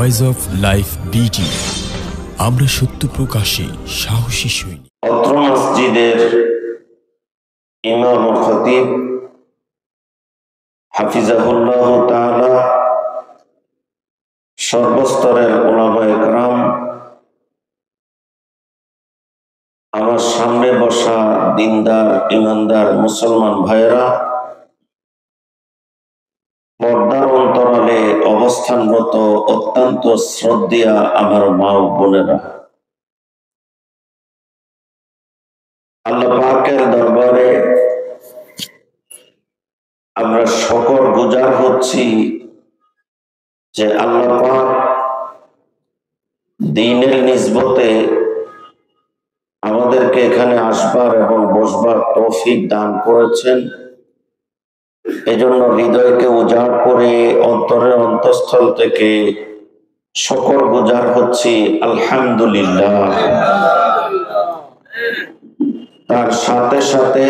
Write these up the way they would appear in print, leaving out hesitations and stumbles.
Voice of life BD, আমরা সত্য প্রকাশে সাহসী সৈনিক। অত্র মসজিদের ইমাম ও খতিব হাফিজাহুল্লাহ তাআলা, সর্বস্তরের উলামায়ে কেরাম, আমার সামনে বসা দিনদার ইমানদার মুসলমান ভাইয়েরা, পর্দার অন্তরালে অবস্থানরত অত্যন্ত শ্রদ্ধেয়া আমার মা ও বোনেরা, আল্লাহ পাকের দরবারে আমরা শুকর গুজার হচ্ছি যে আল্লাহ পাক দ্বীনের নিসবতে আমাদেরকে এখানে আসবার এবং বসবার তৌফিক দান করেছেন। এজন্য হৃদয়কে উজাড় করে অন্তরের অন্তঃস্থল থেকে শুকর গুজার হচ্ছি আলহামদুলিল্লাহ। তার সাথে সাথে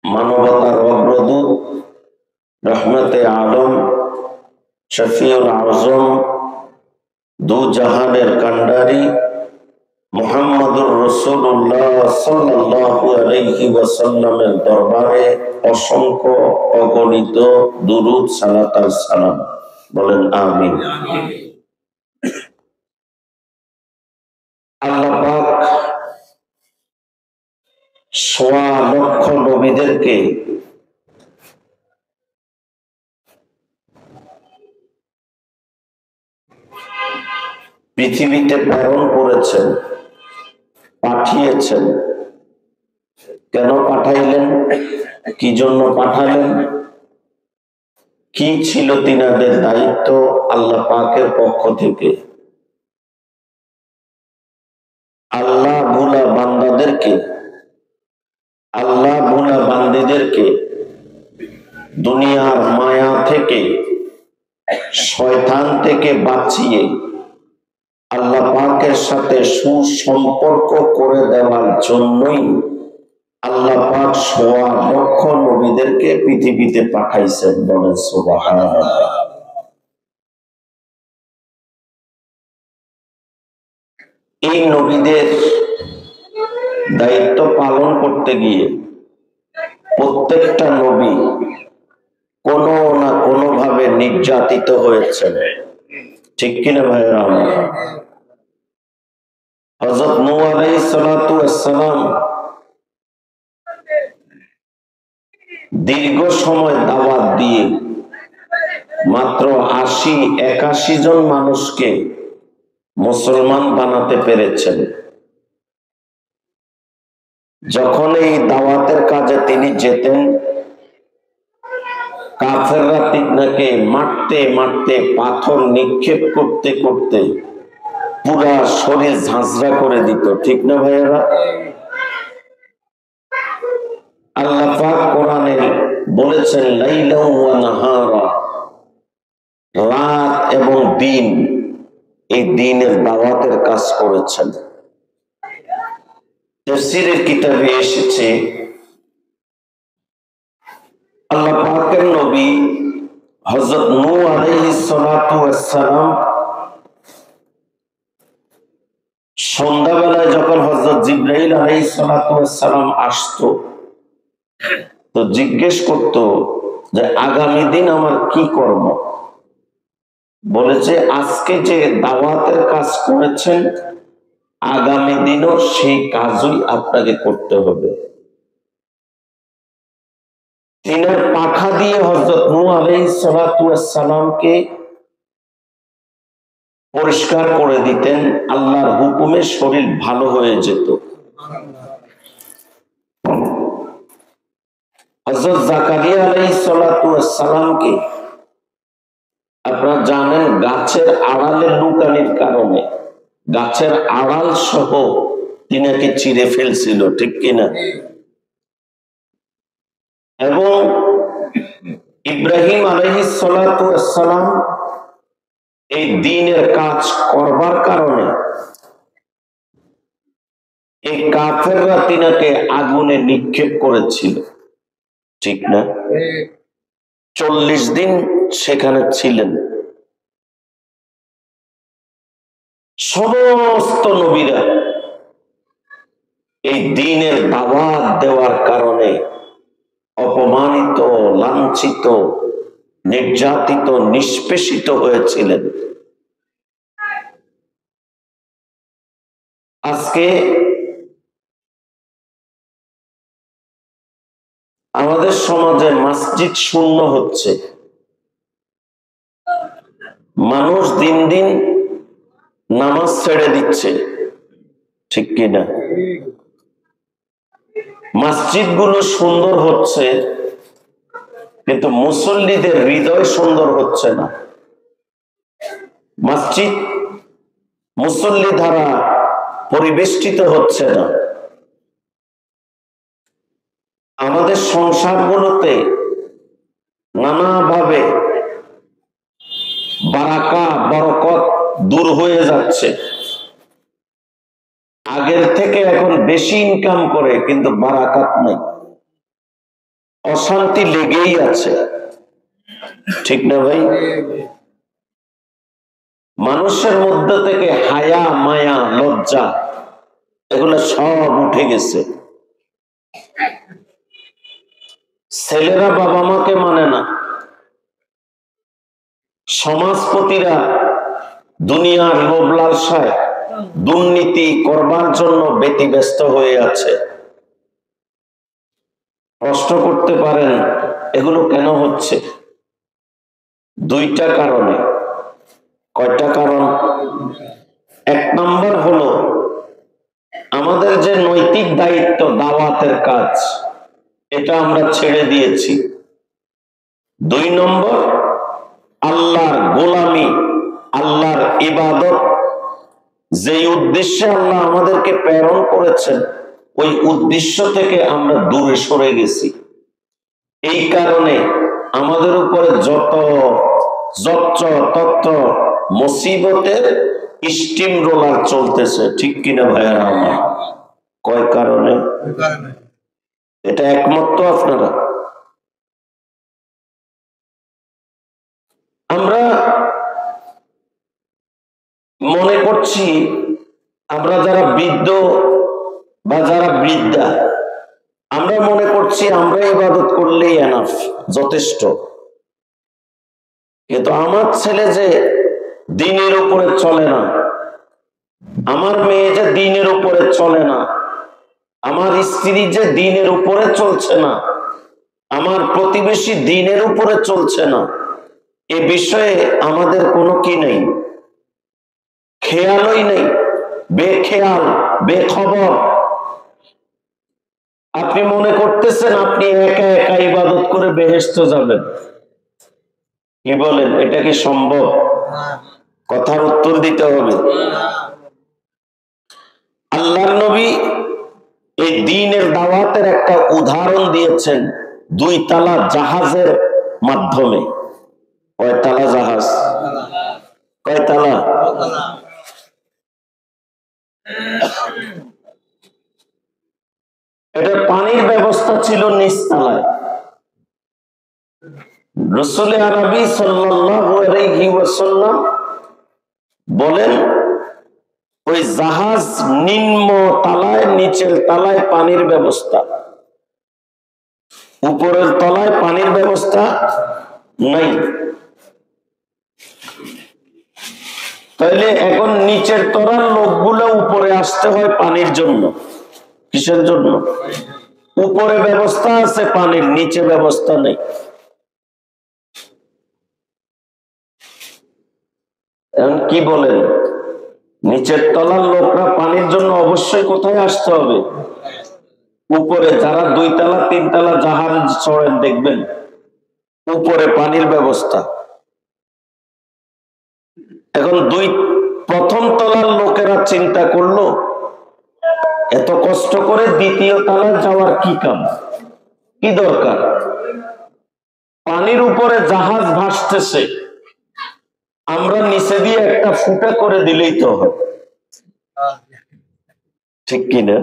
মানবতার অগ্রদূত, রহমতে আলম, শফিউল আজম, দু জাহানের কান্ডারি মুহাম্মদুর রাসূলুল্লাহ সাল্লাল্লাহু আলাইহি ওয়াসাল্লামের দরবারে অসংখ্য অগণিত দুরূদ সালাত আর সালাম। বলেন আমিন। আল্লাহ পাক সোয়া লক্ষ নবীদেরকে পৃথিবীতে প্রেরণ করেছেন, পাঠিয়েছেন। কেন পাঠাইলেন? কি জন্য পাঠালেন? কি ছিল তিনাদের দায়িত্ব আল্লাহ পাকের পক্ষ থেকে? আল্লাহ ভোলা বান্দাদেরকে, আল্লাহ ভোলা বান্দীদেরকে দুনিয়ার মায়া থেকে, শয়তান থেকে বাঁচিয়ে আল্লাহ পাকের সাথে সুসম্পর্ক করে দেওয়ার জন্যই আল্লাহ পাক সোয়া লক্ষ নবীদেরকে পৃথিবীতে পাঠাইছেন। বলেন সুবহানাল্লাহ। এই নবীদের দায়িত্ব পালন করতে গিয়ে প্রত্যেকটা নবী কোনো না কোনো ভাবে নির্যাতিত হয়েছে। ঠিক কিনা ভাইরা? হযরত নূহ আলাইহিস সালাতু ওয়াস সালাম দীর্ঘ সময় দাওয়াত দিয়ে মাত্র ৮০-৮১ জন মানুষকে মুসলমান বানাতে পেরেছেন। যখন এই দাওয়াতের কাজে তিনি যেতেন, কাফেররা তিনাকে মারতে মারতে, পাথর নিক্ষেপ করতে করতে পুরা শরীর ঝাঁঝরা করে দিত। ঠিক না ভাইয়েরা? আল্লাহ পাক কোরআনে বলেছেন লাইলা ওয়া নাহারা, রাত এবং দিন, এই দিনের দাওয়াতের কাজ করেছেন। তাফসীরের কিতাবে এসেছে আল্লাহ পাকের নবী হযরত নূহ আলাইহিস সালাতু ওয়াস সালাম সন্ধ্যাবেলায় যখন হযরত জিবরাইল আলাইহিস সালাতু ওয়াস সালাম আসতো, তো জিজ্ঞেস করত যে আগামী দিন আমার কি কর্ম। বলেছে আজকে যে দাওয়াতের কাজ করেছেন, আগামী দিনও সেই কাজই আপনাকে করতে হবে। তিনার পাখা দিয়ে হযরত নূহ আলাইহিস সালাতু ওয়াস সালামকে পরিষ্কার করে দিতেন, আল্লাহর হুকুমে শরীর ভালো হয়ে যেত। হযরত জাকারিয়া আলাইহিস সালাতু ওয়াস সালামকে আপনারা জানেন গাছের আড়ালে লুকানির কারণে গাছের আড়াল সহ তিনাকে চিরে ফেলছিল। ঠিক কিনা? এবং ইব্রাহিম আলাইহিস সালাতু ওয়াস সালাম এই দ্বীনের কাজ করবার কারণে এই কাফেররা তিনাকে আগুনে নিক্ষেপ করেছিল। ঠিক না? 40 দিন সেখানে ছিলেন। সমস্ত নবীরা এই দ্বীনের দাওয়াত দেওয়ার কারণে অপমানিত, লাঞ্ছিত, নির্যাতিত, নিষ্পেষিত হয়েছিলেন। আজকে আমাদের সমাজে মসজিদ শূন্য হচ্ছে। মানুষ দিন দিন নামাজ ছেড়ে দিচ্ছে, ঠিক কিনা? মসজিদ গুলো সুন্দর হচ্ছে, কিন্তু মুসল্লিদের হৃদয় সুন্দর হচ্ছে না। মসজিদ মুসল্লি দ্বারা পরিবেষ্টিত হচ্ছে না। আমাদের সংসারগুলোতে নানাভাবে বারাকা, বরকত দূর হয়ে যাচ্ছে। আগের থেকে এখন বেশি ইনকাম করে, কিন্তু বারাকাত নেই, অশান্তি লেগেই আছে, ঠিক না ভাই? মানুষের মধ্যে থেকে হায়া, মায়া, লজ্জা এগুলো সব উঠে গেছে। ছেলেরা বাবা মাকে মানে না, সমাজপতিরা দুনিয়ার লোভ লালসায় দুর্নীতি করবার জন্য ব্যতিব্যস্ত হয়ে আছে। প্রশ্ন করতে পারেন এগুলো কেন হচ্ছে? দুইটা কারণে। কয়টা কারণ? এক নম্বর হলো আমাদের যে নৈতিক দায়িত্ব, দাওয়াতের কাজ, এটা আমরা ছেড়ে দিয়েছি। দুই নম্বর, আল্লাহর গোলামি, আল্লাহর ইবাদত, যে উদ্দেশ্যে আল্লাহ আমাদেরকে প্রেরণ করেছেন, ওই উদ্দেশ্য থেকে আমরা দূরে সরে গেছি। এই কারণে আমাদের উপরে যত তত্ত্ব মুসিবতের স্টিম রোলার চলতেছে, ঠিক কিনা ভাইয়া আমার? কয় কারণে? এটা একমত তো আপনারা? আমরা মনে করছি আমরা যারা বৃদ্ধ বা যারা বৃদ্ধা, আমরা মনে করছি আমরা ইবাদত করলেই এনাফ, যথেষ্ট। কিন্তু আমার ছেলে যে দ্বীনের উপরে চলে না, আমার মেয়ে যে দ্বীনের উপরে চলে না, আমার স্ত্রী যে দ্বীনের উপরে চলছে না, আমার প্রতিবেশী দ্বীনের উপরে চলছে না, এ বিষয়ে আমাদের কোনো কি নেই, খেয়ালই নেই, বেখেয়াল, বেখবর। আপনি মনে করতেছেন আপনি একা একা ইবাদত করে বেহেশতে যাবেন। কি বলেন, এটা কি সম্ভব? কথার উত্তর দিতে হবে। আল্লাহর নবী এই দ্বীনের দাওয়াতের একটা উদাহরণ দিয়েছেন 2 তালা জাহাজের মাধ্যমে। কয় তালা জাহাজ? কয় তালা? এটা পানির ব্যবস্থা ছিল নিচতলায়। রাসূল আরবি সাল্লাল্লাহু আলাইহি ওয়াসাল্লাম বলেন, ওই জাহাজ নিম্ন তলায়, নিচের তলায় পানির ব্যবস্থা, উপরের তলায় পানির ব্যবস্থা নাই। তাইলে এখন নিচের তলার লোকগুলো উপরে আসতে হয় পানির জন্য। কিসের জন্য? উপরে ব্যবস্থা আছে পানির, নিচে ব্যবস্থা নেই। এখন কি বলেন, নিচের তলার লোকরা পানির জন্য অবশ্যই কোথায় আসতে হবে? উপরে। যারা 2 তালা 3 তালা জাহাজ চড়েন দেখবেন উপরে পানির ব্যবস্থা। এখন প্রথম তলার লোকেরা চিন্তা করলো, এত কষ্ট করে দ্বিতীয় তলায় যাওয়ার কি কাম, কি দরকার? পানির উপরে জাহাজ ভাসতেছে, আমরা নিচে দিয়ে একটা ফুটা করে দিলেই তো হয়, ঠিক কিনা?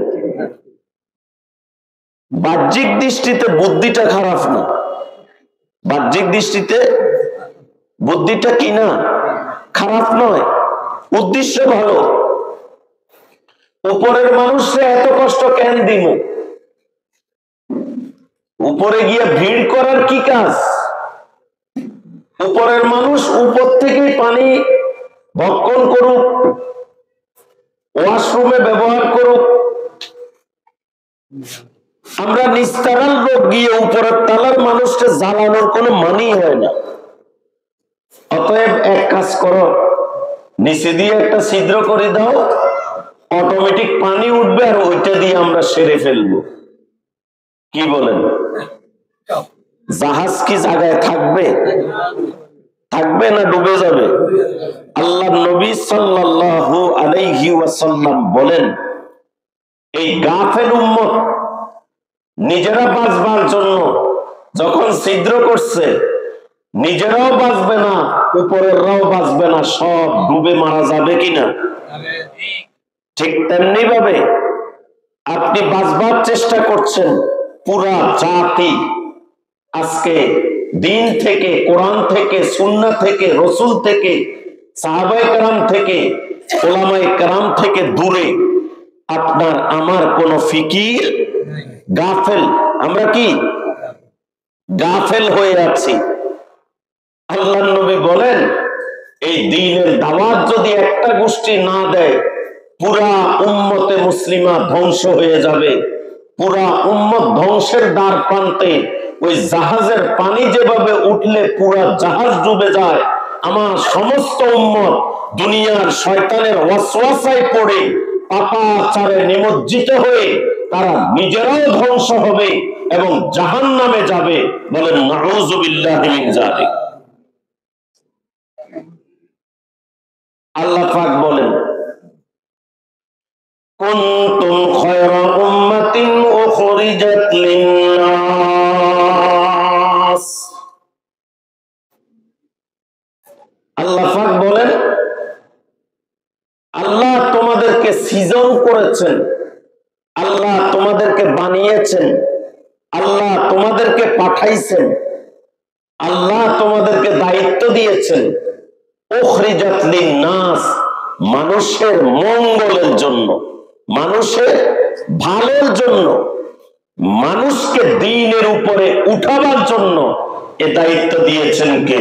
বাহ্যিক দৃষ্টিতে বুদ্ধিটা খারাপ না, বাহ্যিক দৃষ্টিতে বুদ্ধিটা কি না, খারাপ নয়। উদ্দেশ্য ভালো, উপরের মানুষরা এত কষ্ট কেন দিব? উপরে গিয়ে ভিড় করার কি কাজ? উপরের মানুষ উপর থেকে পানি ভক্ষণ করুক, ওয়াশরুমে ব্যবহার করুক, আমরা নিস্তারাল লোক গিয়ে উপরের তালার মানুষকে জ্বালানোর কোনো মানি হয় না। অতএব এক কাজ করো, নিচে দিয়ে একটা ছিদ্র করে দাও, অটোমেটিক পানি উঠবে আর ওইটা দিয়ে আমরা সেরে ফেলবো। কি বলেন? জাহাজ কি জায়গায় থাকবে? থাকবে না ডুবে যাবে? আল্লাহ নবী সাল্লাল্লাহু আলাইহি ওয়াসাল্লাম বলেন, এই গাফেল উম্মত নিজেরা বাঁচবার জন্য যখন ছিদ্র করছে, নিজেরাও বাঁচবে না, উপরেররাও বাঁচবে না, সব ডুবে মারা যাবে কিনা? ঠিক তেমনি ভাবে আপনি বাঁচবার চেষ্টা করছেন, পুরা জাতি আজকে দিন থেকে, কোরআন থেকে, সুন্নাহ থেকে, রসুল থেকে, সাহাবায়ে কেরাম থেকে, উলামায়ে কেরাম থেকে দূরে। আপনার আমার কোন ফিকির, গাফেল। আমরা কি গাফেল হয়ে আছি? আল্লাহর নবী বলেন, এই দ্বীনের দাওয়াত যদি একটা গোষ্ঠী না দেয়, পুরা উম্মতে মুসলিমা ধ্বংস হয়ে যাবে। পুরা উম্মত ধ্বংসের দ্বার প্রান্তে। ওই জাহাজের পানি যেভাবে উঠলে পুরা জাহাজ ডুবে যায়, আমার সমস্ত উম্মত দুনিয়ার শয়তানের ওয়াসওয়াসায় পড়ে পাপাচারে নিমজ্জিত হয়ে তারা নিজেরাও ধ্বংস হবে এবং জাহান্নামে যাবে। বলেন নাউযুবিল্লাহি মিন যালিক। আল্লাহ পাক বলেন, কুনতুম খায়রা উম্মাতিন উখরিজাত লিন-নাস। আল্লাহ পাক বলেন, আল্লাহ তোমাদেরকে সৃজন করেছেন, আল্লাহ তোমাদেরকে বানিয়েছেন, আল্লাহ তোমাদেরকে পাঠাইছেন, আল্লাহ তোমাদেরকে দায়িত্ব দিয়েছেন। উখরিজাত লিন-নাস, মানুষের মঙ্গলের জন্য, মানুষের ভালোর জন্য, মানুষকে দ্বীনের উপরে উঠাবার জন্য এ দায়িত্ব দিয়েছেন কে?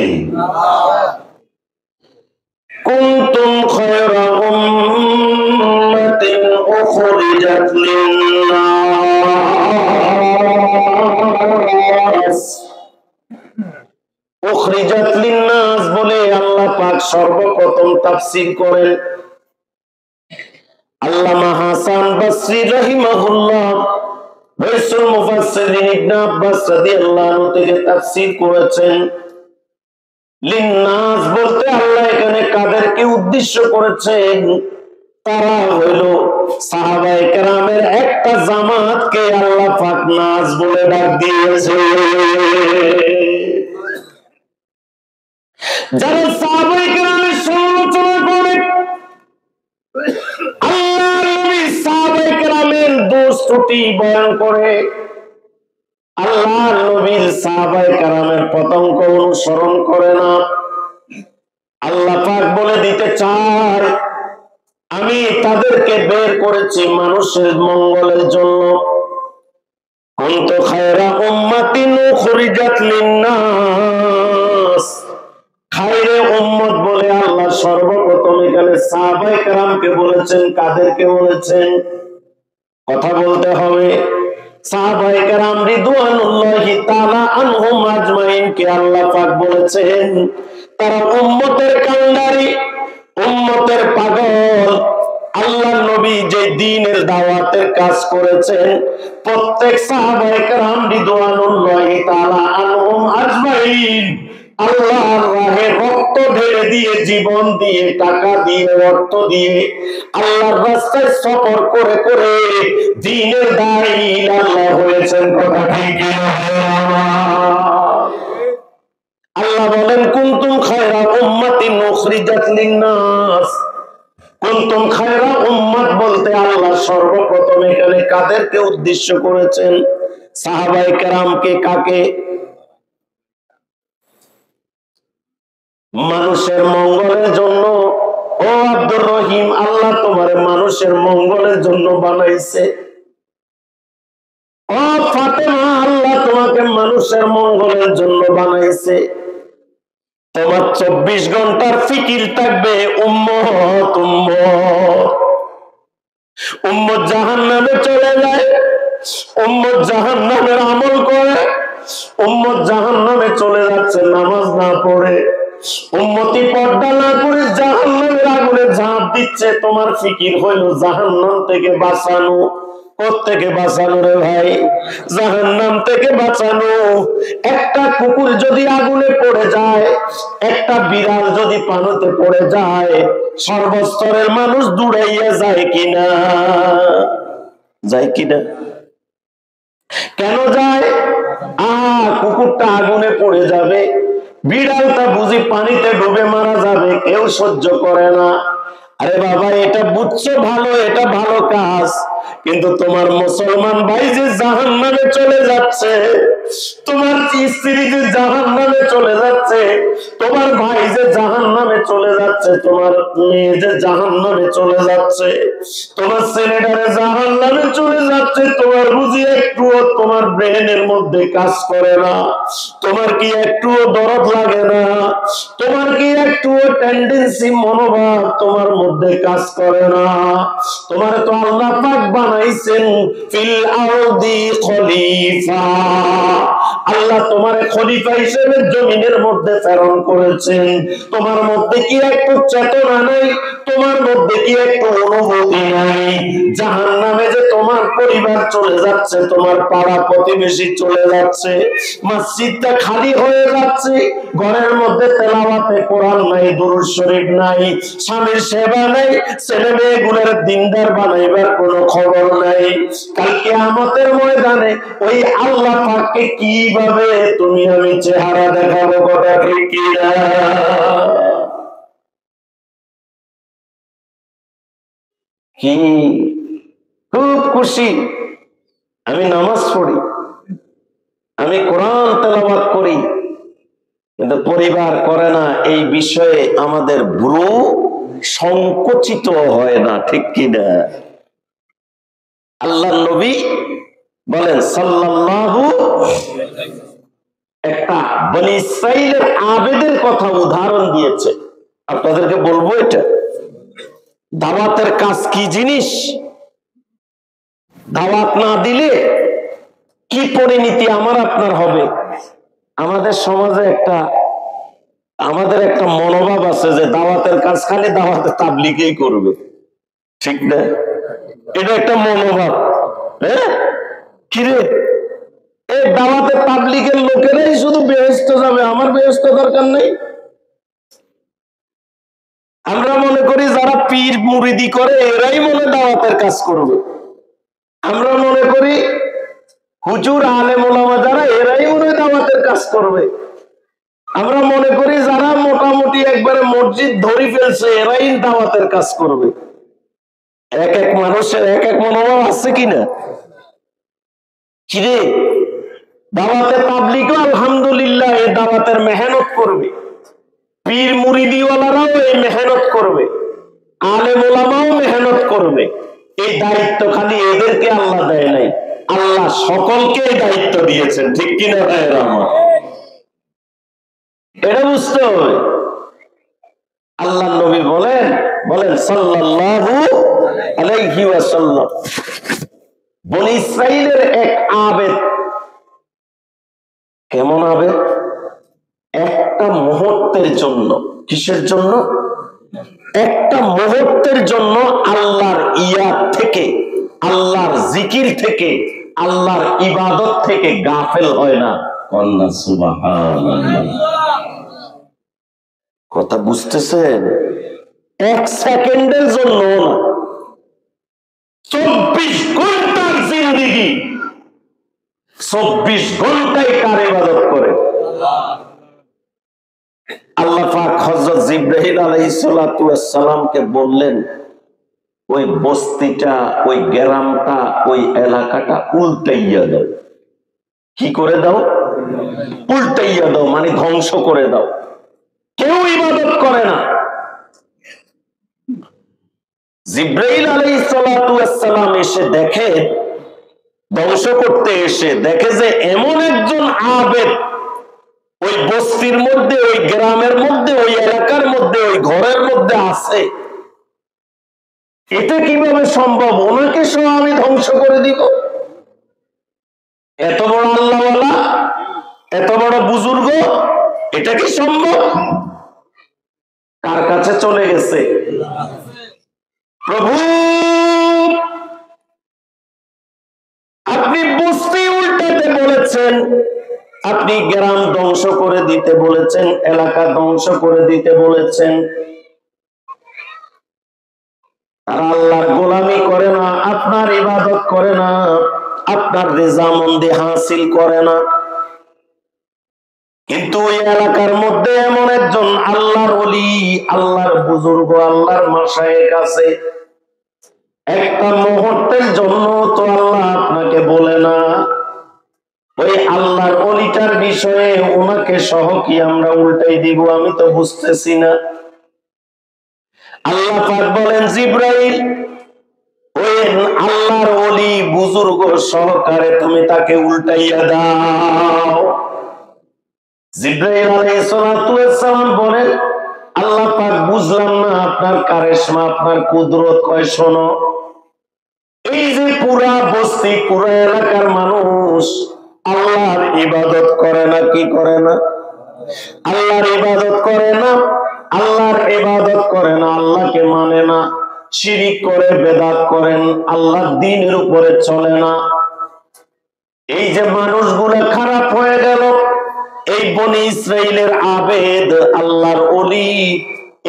কুনতুম খায়রা উম্মাতিন উখরিজাত লিন-নাস। উখরিজাত লিন-নাস বলে আল্লাহ পাক সর্বপ্রথম তাফসীর করেন আল্লামা হাসান বসরি রাহিমাহুল্লাহ রাইসুল মুফাসসিরিন ইবনে আব্বাস রাদিয়াল্লাহু আনহু থেকে তাফসীর করেছেন। লিন-নাস বলতে আল্লাহ এখানে কাদেরকে উদ্দেশ্য করেছেন? তারা হইল সাহাবায়ে কেরামের একটা জামাতকে আল্লাহ পাক নাস বলে ডাক দিয়েছে। যারা সাহাবায়ে কেরামের সমালোচনা করে, আল্লাহর নবী সাহাবায়ে কেরামের দোষ ত্রুটি বয়ান করে, আল্লাহর নবীর সাহাবায়ে কেরামের পতঙ্গ অনুসরণ করে না, আল্লাহ পাক বলে দিতে চায়, আমি তাদেরকে বের করেছি মানুষের মঙ্গলের জন্য। কুনতু খায়রা উম্মাতিন উখরিজাত লিন-নাস। খায়রে উম্মত বলে আল্লাহ সর্বপ্রথম এখানে সাহাবায়ে কেরামকে বলেছেন। কাদেরকে বলেছেন? কথা বলতে হবে। সাহাবায়ে কেরাম রিদওয়ানুল্লাহি তাআলা আনহুম আজমাইন কে আল্লাহ পাক বলেছেন তারা উম্মতের কান্ডারি, উম্মতের পাগল। আল্লাহর নবী যে দ্বীনের দাওয়াতের কাজ করেছেন, প্রত্যেক সাহাবায়ে কেরাম রিদওয়ানুল্লাহি তাআলা আনহুম আজমাইন আল্লাহর রাহে রক্ত ঢেলে দিয়ে, জীবন দিয়ে, টাকা দিয়ে, অর্থ দিয়ে আল্লাহর রাস্তায় সফর করে করে দ্বীনের দায়ী আল্লাহ হয়েছেন। কথা ঠিক না? আল্লাহ বলেন কুনতুম খায়রা উম্মাতিন উখরিজাত লিন-নাস। কুনতুম খায়রা উম্মাত বলতে আল্লাহ সর্বপ্রথম এখানে কাদেরকে উদ্দেশ্য করেছেন? সাহাবায়ে কেরামকে। কাকে? মানুষের মঙ্গলের জন্য। ও আব্দুর রহিম, আল্লাহ তোমার মানুষের মঙ্গলের জন্য বানাইছে। ও ফাতেমা, আল্লাহ তোমাকে মানুষের মঙ্গলের জন্য বানাইছে। তোমার 24 ঘন্টার ফিকির থাকবে উম্মত উম্মত। উম্মত জাহান্নামে চলে যায়, উম্মত জাহান্নামের আমল করে, উম্মত জাহান্নামে চলে যাচ্ছে নামাজ না পড়ে, উম্মতি পর্দা না করে জাহান্নামের আগুনে ঝাঁপ দিচ্ছে। তোমার ফিকির হইল জাহান্নাম থেকে বাঁচানো। কোত্থেকে বাঁচানো রে ভাই? জাহান্নাম থেকে বাঁচানো। একটা কুকুর যদি আগুনে পড়ে যায়, একটা বিড়াল যদি পানিতে পড়ে যায়, সর্বস্তরের মানুষ দৌড়াইয়া যায় কিনা? যায় কিনা? কেন যায়? কুকুরটা আগুনে পড়ে যাবে, বিড়ালটা বুঝি পানিতে ডুবে মারা যাবে, কেউ সহ্য করে না। আরে বাবা, এটা বুঝছো ভালো, এটা ভালো কাজ, কিন্তু তোমার মুসলমান ভাই যে জাহান্নামে চলে যাচ্ছে, তোমার স্ত্রী যে জাহান্নামে চলে যাচ্ছে, তোমার ভাই যে জাহান্নামে চলে যাচ্ছে, তোমার মেয়ে যে জাহান্নামে চলে যাচ্ছে, তোমার ছেলেটারে জাহান্নামে চলে যাচ্ছে, তোমার বুঝি একটুও তোমার ব্রেনের মধ্যে কাজ করে না? তোমার কি একটুও দরদ লাগে না? তোমার কি একটুও টেন্ডেন্সি মনোভাব তোমার মধ্যে কাজ করে না? তোমার তো আল্লাহ পাক বানাইছেন ফিল আরদি খলিফা। আল্লাহ তোমার খলিফা হিসেবে জমিনের মধ্যে প্রেরণ করেছেন। তোমার মধ্যে কি একটু চেতনা নাই? তোমার মধ্যে কি একটু অনুভূতি নাই? জাহান্নামে যে তোমার পরিবার চলে যাচ্ছে, তোমার পাড়া প্রতিবেশী চলে যাচ্ছে, মসজিদটা খালি হয়ে যাচ্ছে, ঘরের মধ্যে তেলাওয়াতে কোরআন নাই, দুরূদ শরীফ নাই, স্বামীর সেবা নাই, ছেলে মেয়েগুলোর দিনদার বানাইবার কোনো খবর নাই। কাল কিয়ামতের ময়দানে ওই আল্লাহ পাককে কিভাবে তুমি আমি চেহারা দেখাবো? কথা ঠিক কিনা? কি খুব খুশি, আমি নামাজ পড়ি, আমি কোরআন তেলাওয়াত করি, কিন্তু পরিবার করে না। এই বিষয়ে আমাদের ভ্রু সংকুচিত হয় না, ঠিক কিনা? আল্লাহ নবী বলেন সাল্লাল্লাহু, একটা বনী ইসরাইলের আবেদের কথা উদাহরণ দিয়েছে, আপনাদেরকে বলবো। এটা দাওয়াতের কাজ কি জিনিস, দাওয়াত না দিলে কি পরিণতি আমার আপনার হবে। আমাদের সমাজে আমাদের একটা মনোভাব আছে যে দাওয়াতের কাজ খালি দাওয়াতে তাবলীগই করবে, ঠিক না? এটা একটা মনোভাব। হ্যাঁ, কিরে, এই দাওয়াতে তাবলীগের লোকেরাই শুধু বেহেশত যাবে, আমার বেহেশত দরকার নেই। আমরা মনে করি যারা পীর মুরিদি করে এরাই মনে দাওয়াতের কাজ করবে। আমরা মনে করি হুজুর আলেম ওলামা যারা, এরাই মনে দাওয়াতের কাজ করবে। আমরা মনে করি যারা মোটামুটি একবারে মসজিদ ধরে ফেলছে, এরাই দাওয়াতের কাজ করবে। এক এক মানুষের এক এক মনোভাব আছে কিনা? কিরে, দাওয়াতে তাবলীগও আলহামদুলিল্লাহ এই দাওয়াতের মেহনত করবে, পীর মুরিদিওয়ালারাও এই মেহনত করবে, আলেম ওলামাও মেহনত করবে। এই দায়িত্ব খালি এদেরকে আল্লাহ দেয় নাই, আল্লাহ সকলকে এই দায়িত্ব দিয়েছেন, ঠিক কিনা ভাইয়েরা আমার? এটা বুঝতে হবে। আল্লাহ নবী বলেন সাল্লাল্লাহু আলাইহি ওয়াসাল্লাম, বনী ইসরাইলের এক আবেদ, কেমন আবেদ? একটা মুহূর্তের জন্য, কিসের জন্য? একটা মুহূর্তের জন্য আল্লাহর ইয়াদ থেকে, আল্লাহর জিকির থেকে, আল্লাহর ইবাদত থেকে গাফেল হয় না। আল্লাহ সুবহানাল্লাহ। কথা বুঝতেছেন? এক সেকেন্ডের জন্য না, 24 ঘন্টার জিন্দেগি, 24 ঘন্টায় কার ইবাদত করে? আল্লাহ পাক হযরত জিবরাইল আলাইহিস সালাতু ওয়াস সালামকে বললেন, ওই বস্তিটা, ওই গ্রামটা, ওই এলাকাটা উল্টাইয়া দাও। কি করে দাও? উল্টাইয়া দাও, মানে ধ্বংস করে দাও। কেউ ইবাদত করে না। জিবরাইল আলাইহিস সালাতু ওয়াস সালাম এসে দেখে, ধ্বংস করতে এসে দেখে যে এমন একজন আবেদ ওই বস্তির মধ্যে, ওই গ্রামের মধ্যে, ওই এলাকার মধ্যে, ওই ঘরের মধ্যে আছে। এটা কিভাবে সম্ভব? ওনাকে সহ আমি ধ্বংস করে দিব? এত বড় আল্লাহওয়ালা, এত বড় বুজুর্গ, এটা কি সম্ভব? কার কাছে চলে গেছে? প্রভু, আপনি বস্তি উল্টাতে বলেছেন, আপনি গ্রাম ধ্বংস করে দিতে বলেছেন, এলাকা ধ্বংস করে দিতে বলেছেন। তারা আল্লাহর গোলামি করে না, আপনার ইবাদত করে না, আপনার রেজামন্দি হাসিল করে না। কিন্তু ওই এলাকার মধ্যে এমন একজন আল্লাহর ওলি, আল্লাহর বুজুর্গ, আল্লাহর মাশায়েখ আছে, একটা মুহূর্তের জন্য তো আল্লাহ আপনাকে বলে না। ওই আল্লাহর ওলিটার বিষয়ে ওনাকে সহ কি আমরা উল্টাই দিব? আমি তো বুঝতেছি না। আল্লাহ পাক বলেন, জিবরাইল, ওই আল্লাহর ওলি বুজুর্গ সহকারে তুমি তাকে উল্টাইয়া দাও। জিবরাইল আলাইহিস সালাতু ওয়াস সালাম বলেন, আল্লাহ পাক, বুঝলাম না আপনার কারিশমা, আপনার কুদরত। কয়, শোনো, এই যে পুরা বস্তি, পুরা এলাকার মানুষ আল্লাহর ইবাদত করে না, কি করে না? আল্লাহর ইবাদত করে না, আল্লাহর ইবাদত করে না, আল্লাহকে মানে না, শিরিক করে, বেদাত করেন, আল্লাহর দ্বীনের উপরে চলে না। এই যে মানুষগুলো খারাপ হয়ে গেল, এই বনি ইসরাইলের আবেদ, আল্লাহর ওলি,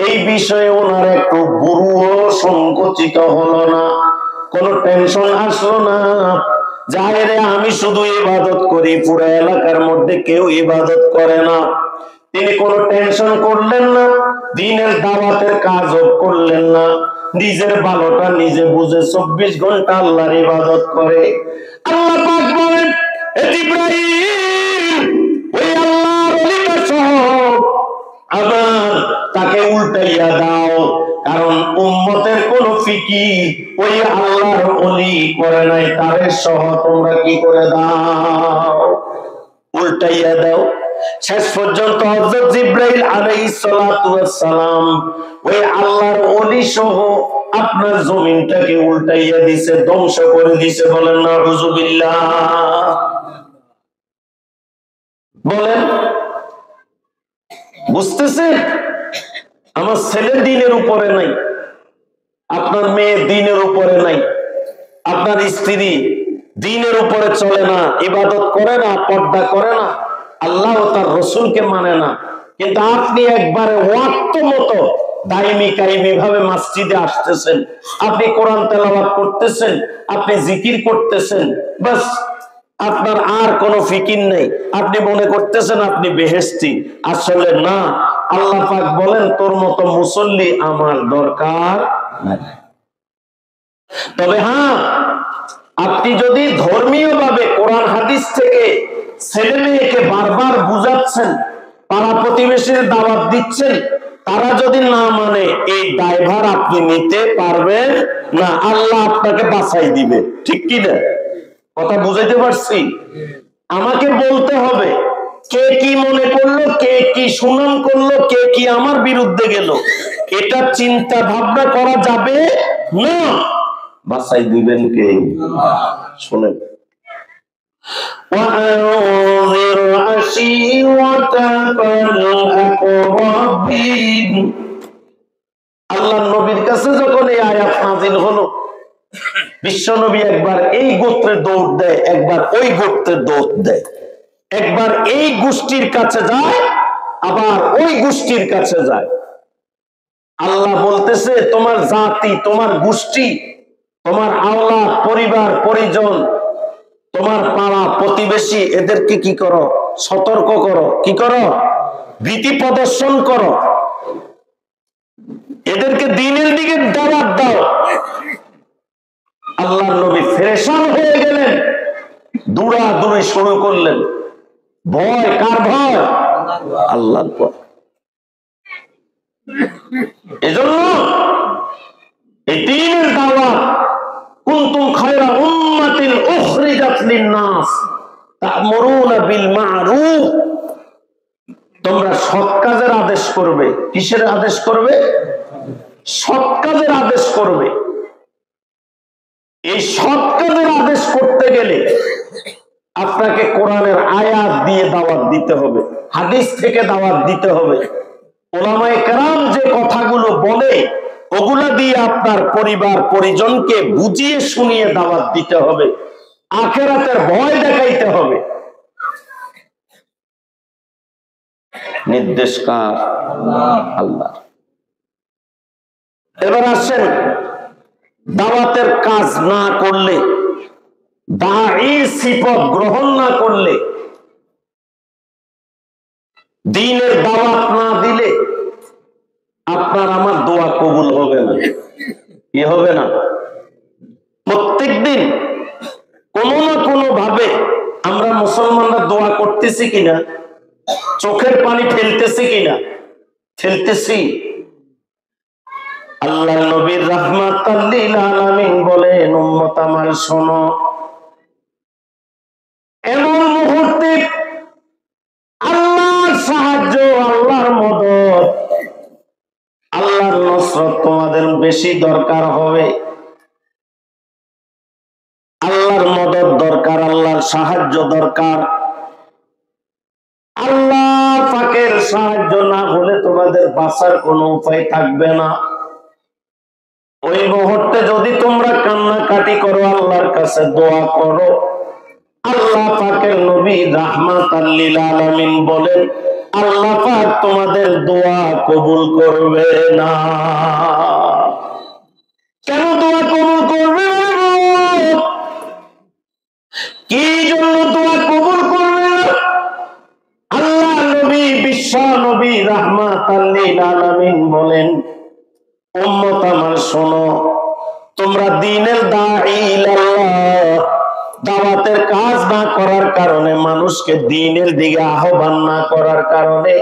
এই বিষয়ে ওনার একটু বুড়ো সংকুচিত হলো না, কোন টেনশন আসলো না। যাহেরে আমি শুধু ইবাদত করি, পুরো এলাকার মধ্যে কেউ ইবাদত করে না। তিনি কোনো টেনশন করলেন না, দ্বীনের দাওয়াতের কাজও করলেন না, নিজের ভালোটা নিজে বুঝে 24 ঘন্টা আল্লাহর ইবাদত করে। আল্লাহ পাক বলেন, হে জিবরাইল, ওই আল্লাহর ওলিটা সহ আবার তাকে উল্টাইয়া দাও, কারণ উম্মতের কোন ফিকির ওই আল্লাহর ওলি করে নাই, তারে সহ তোমরা কি করে দাও? উল্টাইয়া দাও। শেষ পর্যন্ত হযরত জিবরাইল আলাইহিস সালাতু ওয়াস সালাম ওই আল্লাহর ওলি সহ আপনার জমিনটাকে উল্টাইয়া দিয়েছে, ধ্বংস করে দিয়েছে। বলেন নাউযুবিল্লাহ। বলেন, বুঝতেছেন? আমার ছেলে দ্বীনের উপরে নাই, আপনার মেয়ে দ্বীনের উপরে নাই, আপনার স্ত্রী দ্বীনের উপরে চলে না, ইবাদত করে না, পর্দা করে না, আল্লাহ ও তার রসুলকে মানে না, কিন্তু আপনি একবারে ওয়াক্ত মতো দাইমি কায়েমি ভাবে মসজিদে আসতেছেন, আপনি কোরআন তেলাওয়াত করতেছেন, আপনি জিকির করতেছেন, বাস আপনার আর কোনো ফিকির নেই, আপনি মনে করতেছেন আপনি বেহেশতি। আসলে না, আল্লাহ পাক বলেন, তোর মতো মুসল্লি আমার দরকার নাই। তবে হ্যাঁ, আপনি যদি ধর্মীয় ভাবে কোরআন হাদিস থেকে ছেলে মেয়েকে বারবার বুঝাচ্ছেন, পাড়া প্রতিবেশীর দাওয়াত দিচ্ছেন, তারা যদি না মানে, এই দায়ভার আপনি নিতে পারবেন না, আল্লাহ আপনাকে বাঁচাই দিবে। ঠিক কি না? কথা বুঝাইতে পারছি? আমাকে বলতে হবে কে কি মনে করলো, কে কি সুনাম করলো, কে কি আমার বিরুদ্ধে গেল, এটা চিন্তা ভাবনা করা যাবে না। বাঁচাই দিবেন কে? শোনেন, وَأَنذِرْ عَشِيرَتَكَ الْأَقْرَبِينَ। আল্লাহর নবীর কাছে যখন এই আয়াত নাযিল হলো, বিশ্ব নবী একবার এই গোত্রের দৌড় দেয়, একবার ওই গোত্রের দৌড় দেয়, একবার এই গোষ্ঠীর কাছে যায়, আবার ওই গোষ্ঠীর কাছে যায়। আল্লাহ বলতেছে, তোমার জাতি, তোমার গোষ্ঠী, তোমার আওলাদ, পরিবার পরিজন, তোমার পাড়া প্রতিবেশী, এদেরকে কি করো? সতর্ক করো। কি করো? ভীতি প্রদর্শন করো, এদেরকে দ্বীনের দিকে দাওয়াত দাও। আল্লাহর নবী পেরেশান হয়ে গেলেন, দৌড়াদৌড়ি শুরু করলেন। ভয় কার ভয়? আল্লাহর ভয়। এজন্য এই দ্বীনের দাওয়াত, কুনতুম খায়রা উম্মাতিন উখরিজাত লিন-নাস তা'মুরুনা বিল মা'রুফ, তোমরা সৎ কাজের আদেশ করবে। কিসের আদেশ করবে? সৎ কাজের আদেশ করবে। এই সৎ কাজের আদেশ করতে গেলে আপনাকে কোরআনের আয়াত দিয়ে দাওয়াত দিতে হবে, হাদিস থেকে দাওয়াত দিতে হবে। উলামায়ে কেরাম যে কথাগুলো বলে ওগুলা দিয়ে আপনার পরিবার পরিজনকে বুঝিয়ে শুনিয়ে দাওয়াত দিতে হবে, আখিরাতের ভয় দেখাইতে হবে। নির্দেশ কার? আল্লাহ। এবার আসেন, দাওয়াতের কাজ না করলে, দাঈর সিফত গ্রহণ না করলে, দ্বীনের দাওয়াত না দিলে আপনার আমার দোয়া কবুল হবে না। কি হবে না? প্রত্যেকদিন কোনো না কোনো ভাবে আমরা মুসলমানরা দোয়া করতেছি কিনা, চোখের পানি ফেলতেছি কিনা? ফেলতেছি। আল্লাহ নবীর রাহমাতাল লিল আলামিন বলেন, উম্মত আমার শোনো, এমন মুহূর্তে আল্লাহর সাহায্য, আল্লাহর মদদ, আল্লাহর নসরত তোমাদের বেশি দরকার হবে। আল্লাহর মদদ দরকার, আল্লাহর সাহায্য দরকার। আল্লাহ পাকের সাহায্য না হলে তোমাদের বাঁচার কোনো উপায় থাকবে না। ওই মুহূর্তে যদি তোমরা কান্নাকাটি করো, আল্লাহর কাছে দোয়া করো, আল্লাহ পাকের নবী রাহমাতাল লিল আলামিন বলেন, আল্লাহ পাক তোমাদের দোয়া কবুল করবে না। কেন দোয়া কবুল করবে না? কি জন্য দোয়া কবুল করবে না? আল্লাহ নবী, বিশ্ব নবী রাহমাতাল লিল আলামিন বলেন, উম্মত আমার শোনো, তোমরা দ্বীনের দাঈ ইলাল্লাহ, দাওয়াতের কাজ না করার কারণে, মানুষকে দ্বীনের দিকে আহ্বান না করার কারণে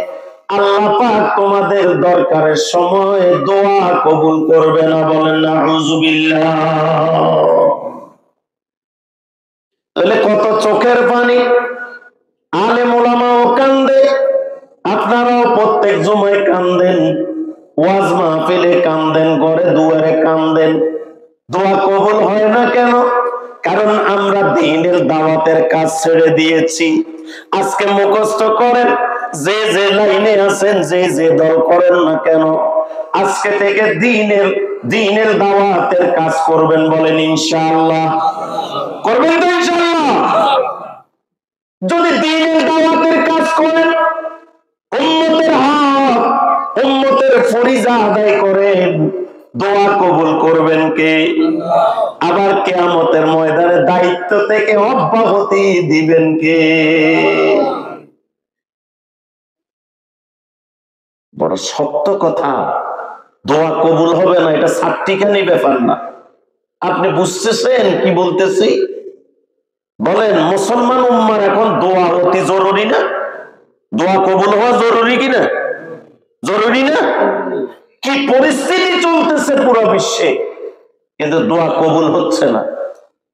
আল্লাহ পাক তোমাদের দরকারের সময় দোয়া কবুল করবে না। বলেন নাউযুবিল্লাহ। তাহলে কত চোখের পানি, আলেম ওলামাও কান্দে, আপনারাও প্রত্যেক জুমায় কান্দেন, ওয়াজ মাহফিলে কান্দেন, ঘরে দুয়ারে কান্দেন, দোয়া কবুল হয় না কেন? কারণ আমরা দ্বীনের দাওয়াতের কাজ ছেড়ে দিয়েছি। আজকে মুখস্থ করেন, যে যে লাইনে আছেন, যে যে দল করেন না কেন, আজকে থেকে দ্বীনের দাওয়াতের কাজ করবেন। বলেন ইনশাআল্লাহ। করবেন তো ইনশাআল্লাহ? যদি দ্বীনের দাওয়াতের কাজ করেন, উম্মতের হক, উম্মতের ফরিজা আদায় করেন, দোয়া কবুল করবেন কে? আবার কিয়ামতের ময়দানে দায়িত্ব থেকে অব্যাহতি দিবেন কে? বড় সত্য কথা। দোয়া কবুল হবে না এটা সাতটিখানি ব্যাপার না। আপনি বুঝতেছেন কি বলতেছি? বলেন, মুসলমান উম্মার এখন দোয়া অতি জরুরি না? দোয়া কবুল হওয়া জরুরি কিনা? জরুরি না? কি পরিস্থিতি চলতেছে পুরো বিশ্বে, কিন্তু দোয়া কবুল হচ্ছে না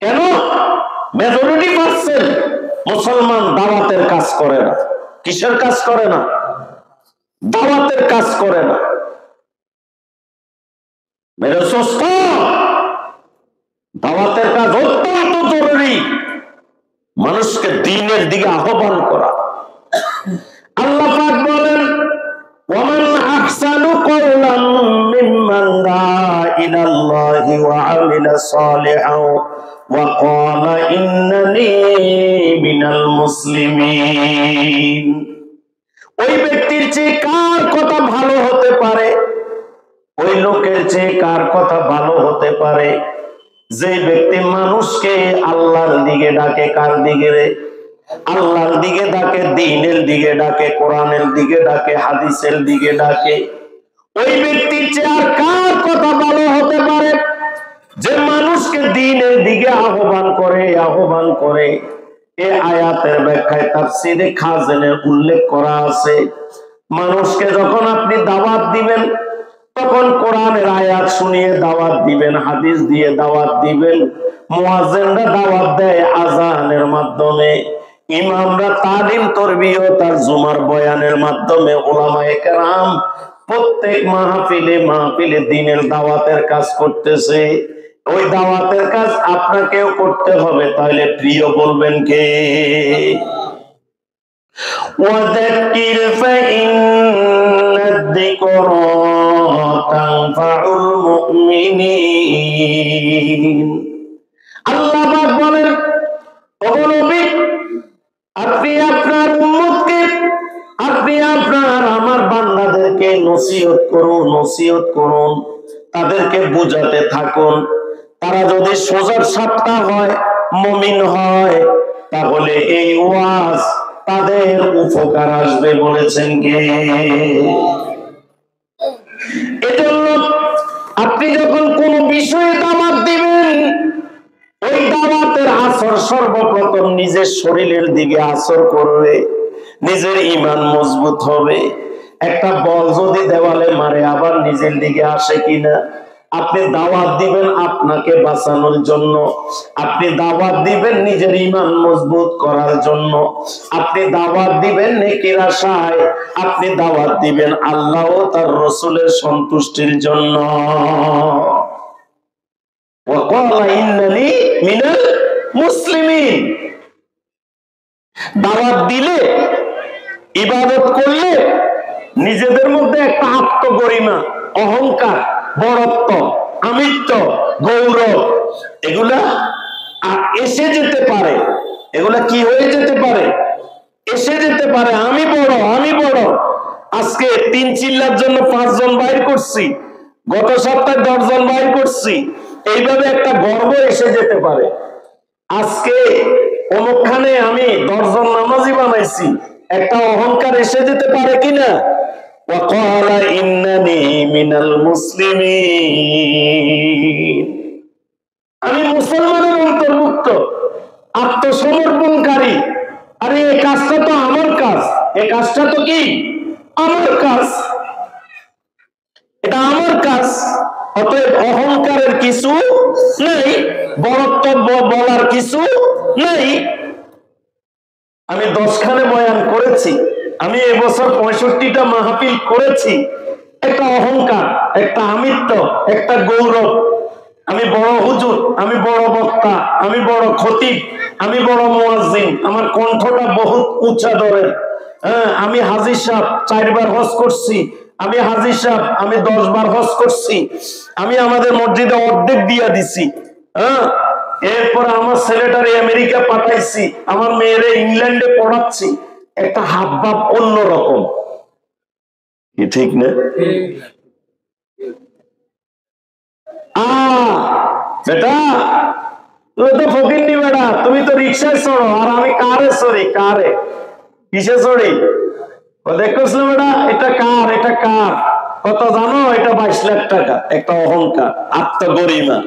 কেন? মেজরিটি পার্সেন্ট মুসলমান দাওয়াতের কাজ করে না। কিসের কাজ করে না? দাওয়াতের কাজ করে না। মেরে সুস্থ, দাওয়াতের কাজ অত্যন্ত জরুরি। মানুষকে দ্বীনের দিকে আহ্বান করা। আল্লাহ পাক বলেন, ওয়ামান আহসানু কওলান মিম্মান দাআ ইলাল্লাহি ওয়া আমিলা সালিহান ওয়া ক্বালা ইন্নানী মিনাল মুসলিমিন। ওই ব্যক্তির চেয়ে কার কথা ভালো হতে পারে? ওই লোকের চেয়ে কার কথা ভালো হতে পারে যে ব্যক্তি মানুষকে আল্লাহর দিকে ডাকে? কার দিকে রে? আল্লাহর দিকে ডাকে, দ্বীনের দিকে ডাকে, কোরআনের দিকে ডাকে, হাদিসের দিকে ডাকে। ওই ব্যক্তির চেয়ে আর কার কথা ভালো হতে পারে যে মানুষকে দ্বীনের দিকে আহ্বান করে? এই আয়াতের ব্যাখ্যায় তাফসীরে খাজেনের উল্লেখ করা আছে, মানুষকে যখন আপনি দাওয়াত দিবেন, তখন কোরআনের আয়াত শুনিয়ে দাওয়াত দিবেন, হাদিস দিয়ে দাওয়াত দিবেন, মুয়াজ্জিনরা দাওয়াত দেয় আযানের মাধ্যমে, ইমামরা তালিম তরবিয়ত আর জুমার বয়ানের মাধ্যমে, উলামায়ে কেরাম প্রত্যেক মাহফিলে দ্বীনের দাওয়াতের কাজ করতেছে। ওই দাওয়াতের কাজ আপনাকেও করতে হবে, তাহলে প্রিয় বলবেন কে? ওয়াযাক্কির ফাইন্নাদ-যিকরা তানফাউল মুমিনিন। আল্লাহ পাক বলেন, ও নবী, আপনি আপনার উম্মতকে, আপনি আপনার আমার বান্দাদেরকে নসিহত করুন, তাদেরকে বুঝাতে থাকুন। তারা যদি সোজা সাপটা হয়, মুমিন হয়, তাহলে এই ওয়াজ তাদের উপকার আসবে, বলেছেন কে? এজন্য আপনি যখন কোন বিষয়ে দাওয়াত দিবেন, ওই দাওয়াতের আসর সর্বপ্রথম নিজের শরীরের দিকে আসর করবে, নিজের ঈমান মজবুত হবে। একটা বল যদি দেওয়ালে মারে আবার নিজের দিকে আসে কিনা? আপনি দাওয়াত দিবেন আপনাকে বাঁচানোর জন্য, আপনি দাওয়াত দিবেন নিজের ঈমান মজবুত করার জন্য, আপনি দাওয়াত দিবেন নেকির আশায়, আপনি দাওয়াত দিবেন আল্লাহ ও তার রাসূলের সন্তুষ্টির জন্য। ওয়াকালা ইন্নানি মিনাল মুসলিমিন। দাওয়াত দিলে, ইবাদত করলে নিজেদের মধ্যে একটা আত্মগরিমা, অহংকার, বড়ত্ব, আমিত্ব, গৌরব এগুলা এসে যেতে পারে। এগুলা কি হয়ে যেতে পারে? এসে যেতে পারে। আমি বড়। আজকে 3 চিল্লার জন্য 5 জন বাইর করছি, গত সপ্তাহে 10 জন বাইর করছি। এইভাবে একটা গর্ব এসে যেতে পারে। আজকে অমুকখানে আমি 10 জন নামাজি বানাইছি, একটা অহংকার এসে যেতে পারে কিনা? ওয়াকালা ইন্নানি মিনাল মুসলিমিন। আমি মুসলমানের অন্তর্ভুক্ত, আত্মসমর্পণকারী। আরে এই কাজটা তো আমার কাজ, এই কাজটা তো কি আমার কাজ, এটা আমার কাজ। অতএব অহংকারের কিছু নাই, বড়ত্ব বলার কিছু নাই। আমি 10 খানে বয়ান করেছি, আমি এবছর 65টা মাহফিল করেছি। একটা অহংকার, একটা আমিত্ব, একটা গৌরব, আমি বড় হুজুর, আমি বড় বক্তা, আমি বড় খতিব, আমি বড় মুয়াজ্জিন, আমার কণ্ঠটা বহুত উঁচা দরের। হ্যাঁ, আমি হাজী সাহেব 4 বার হজ করছি, আমি হাজী সাহেব আমি 10 বার হজ করছি, আমি আমাদের মসজিদে অর্ধেক দিয়া দিছি। হ্যাঁ, এরপর আমার ছেলেটারে আমেরিকা পাঠাইছি, আমার মেয়েরে ইংল্যান্ডে পড়াচ্ছি। একটা হাব ভাব অন্যরকম, ঠিক না? বেটা তুমি তো ফকিন্নি বেটা, তুমি তো রিক্সায় চড়ো আর আমি কারে চড়ি। কারে কিসে চড়ি? দেখছিলাম বেটা, এটা কার, এটা কার, কত জানো? এটা 22 লাখ টাকা। একটা অহংকার, আত্মগরিমা,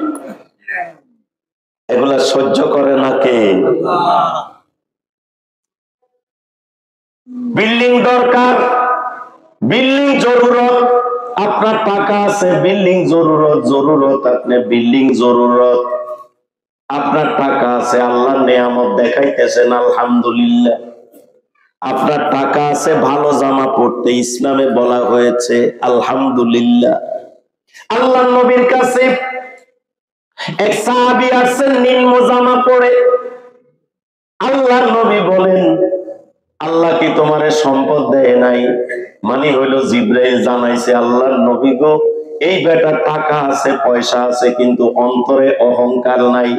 এগুলা সহ্য করে না কে? বিল্ডিং দরকার, বিল্ডিং জরুরত। আপনার টাকা আছে, বিল্ডিং জরুরত, আপনি বিল্ডিং জরুরত। আপনার টাকা আছে, আল্লাহর নিয়ামত দেখাইতেছেন, আলহামদুলিল্লাহ। আপনার টাকা আছে, ভালো জামা পড়তে ইসলামে বলা হয়েছে, আলহামদুলিল্লাহ। আল্লাহর নবীর কাছে এক সাহাবী আসেন নিম্ন জামা পরে। আল্লাহর নবী বলেন, আল্লাহ কি তোমারে সম্পদ দেয় নাই? মানে হইল জিবরাইল জানাইছে, আল্লাহর নবী গো, এই বেটার টাকা আছে, পয়সা আছে, কিন্তু অন্তরে অহংকার নাই।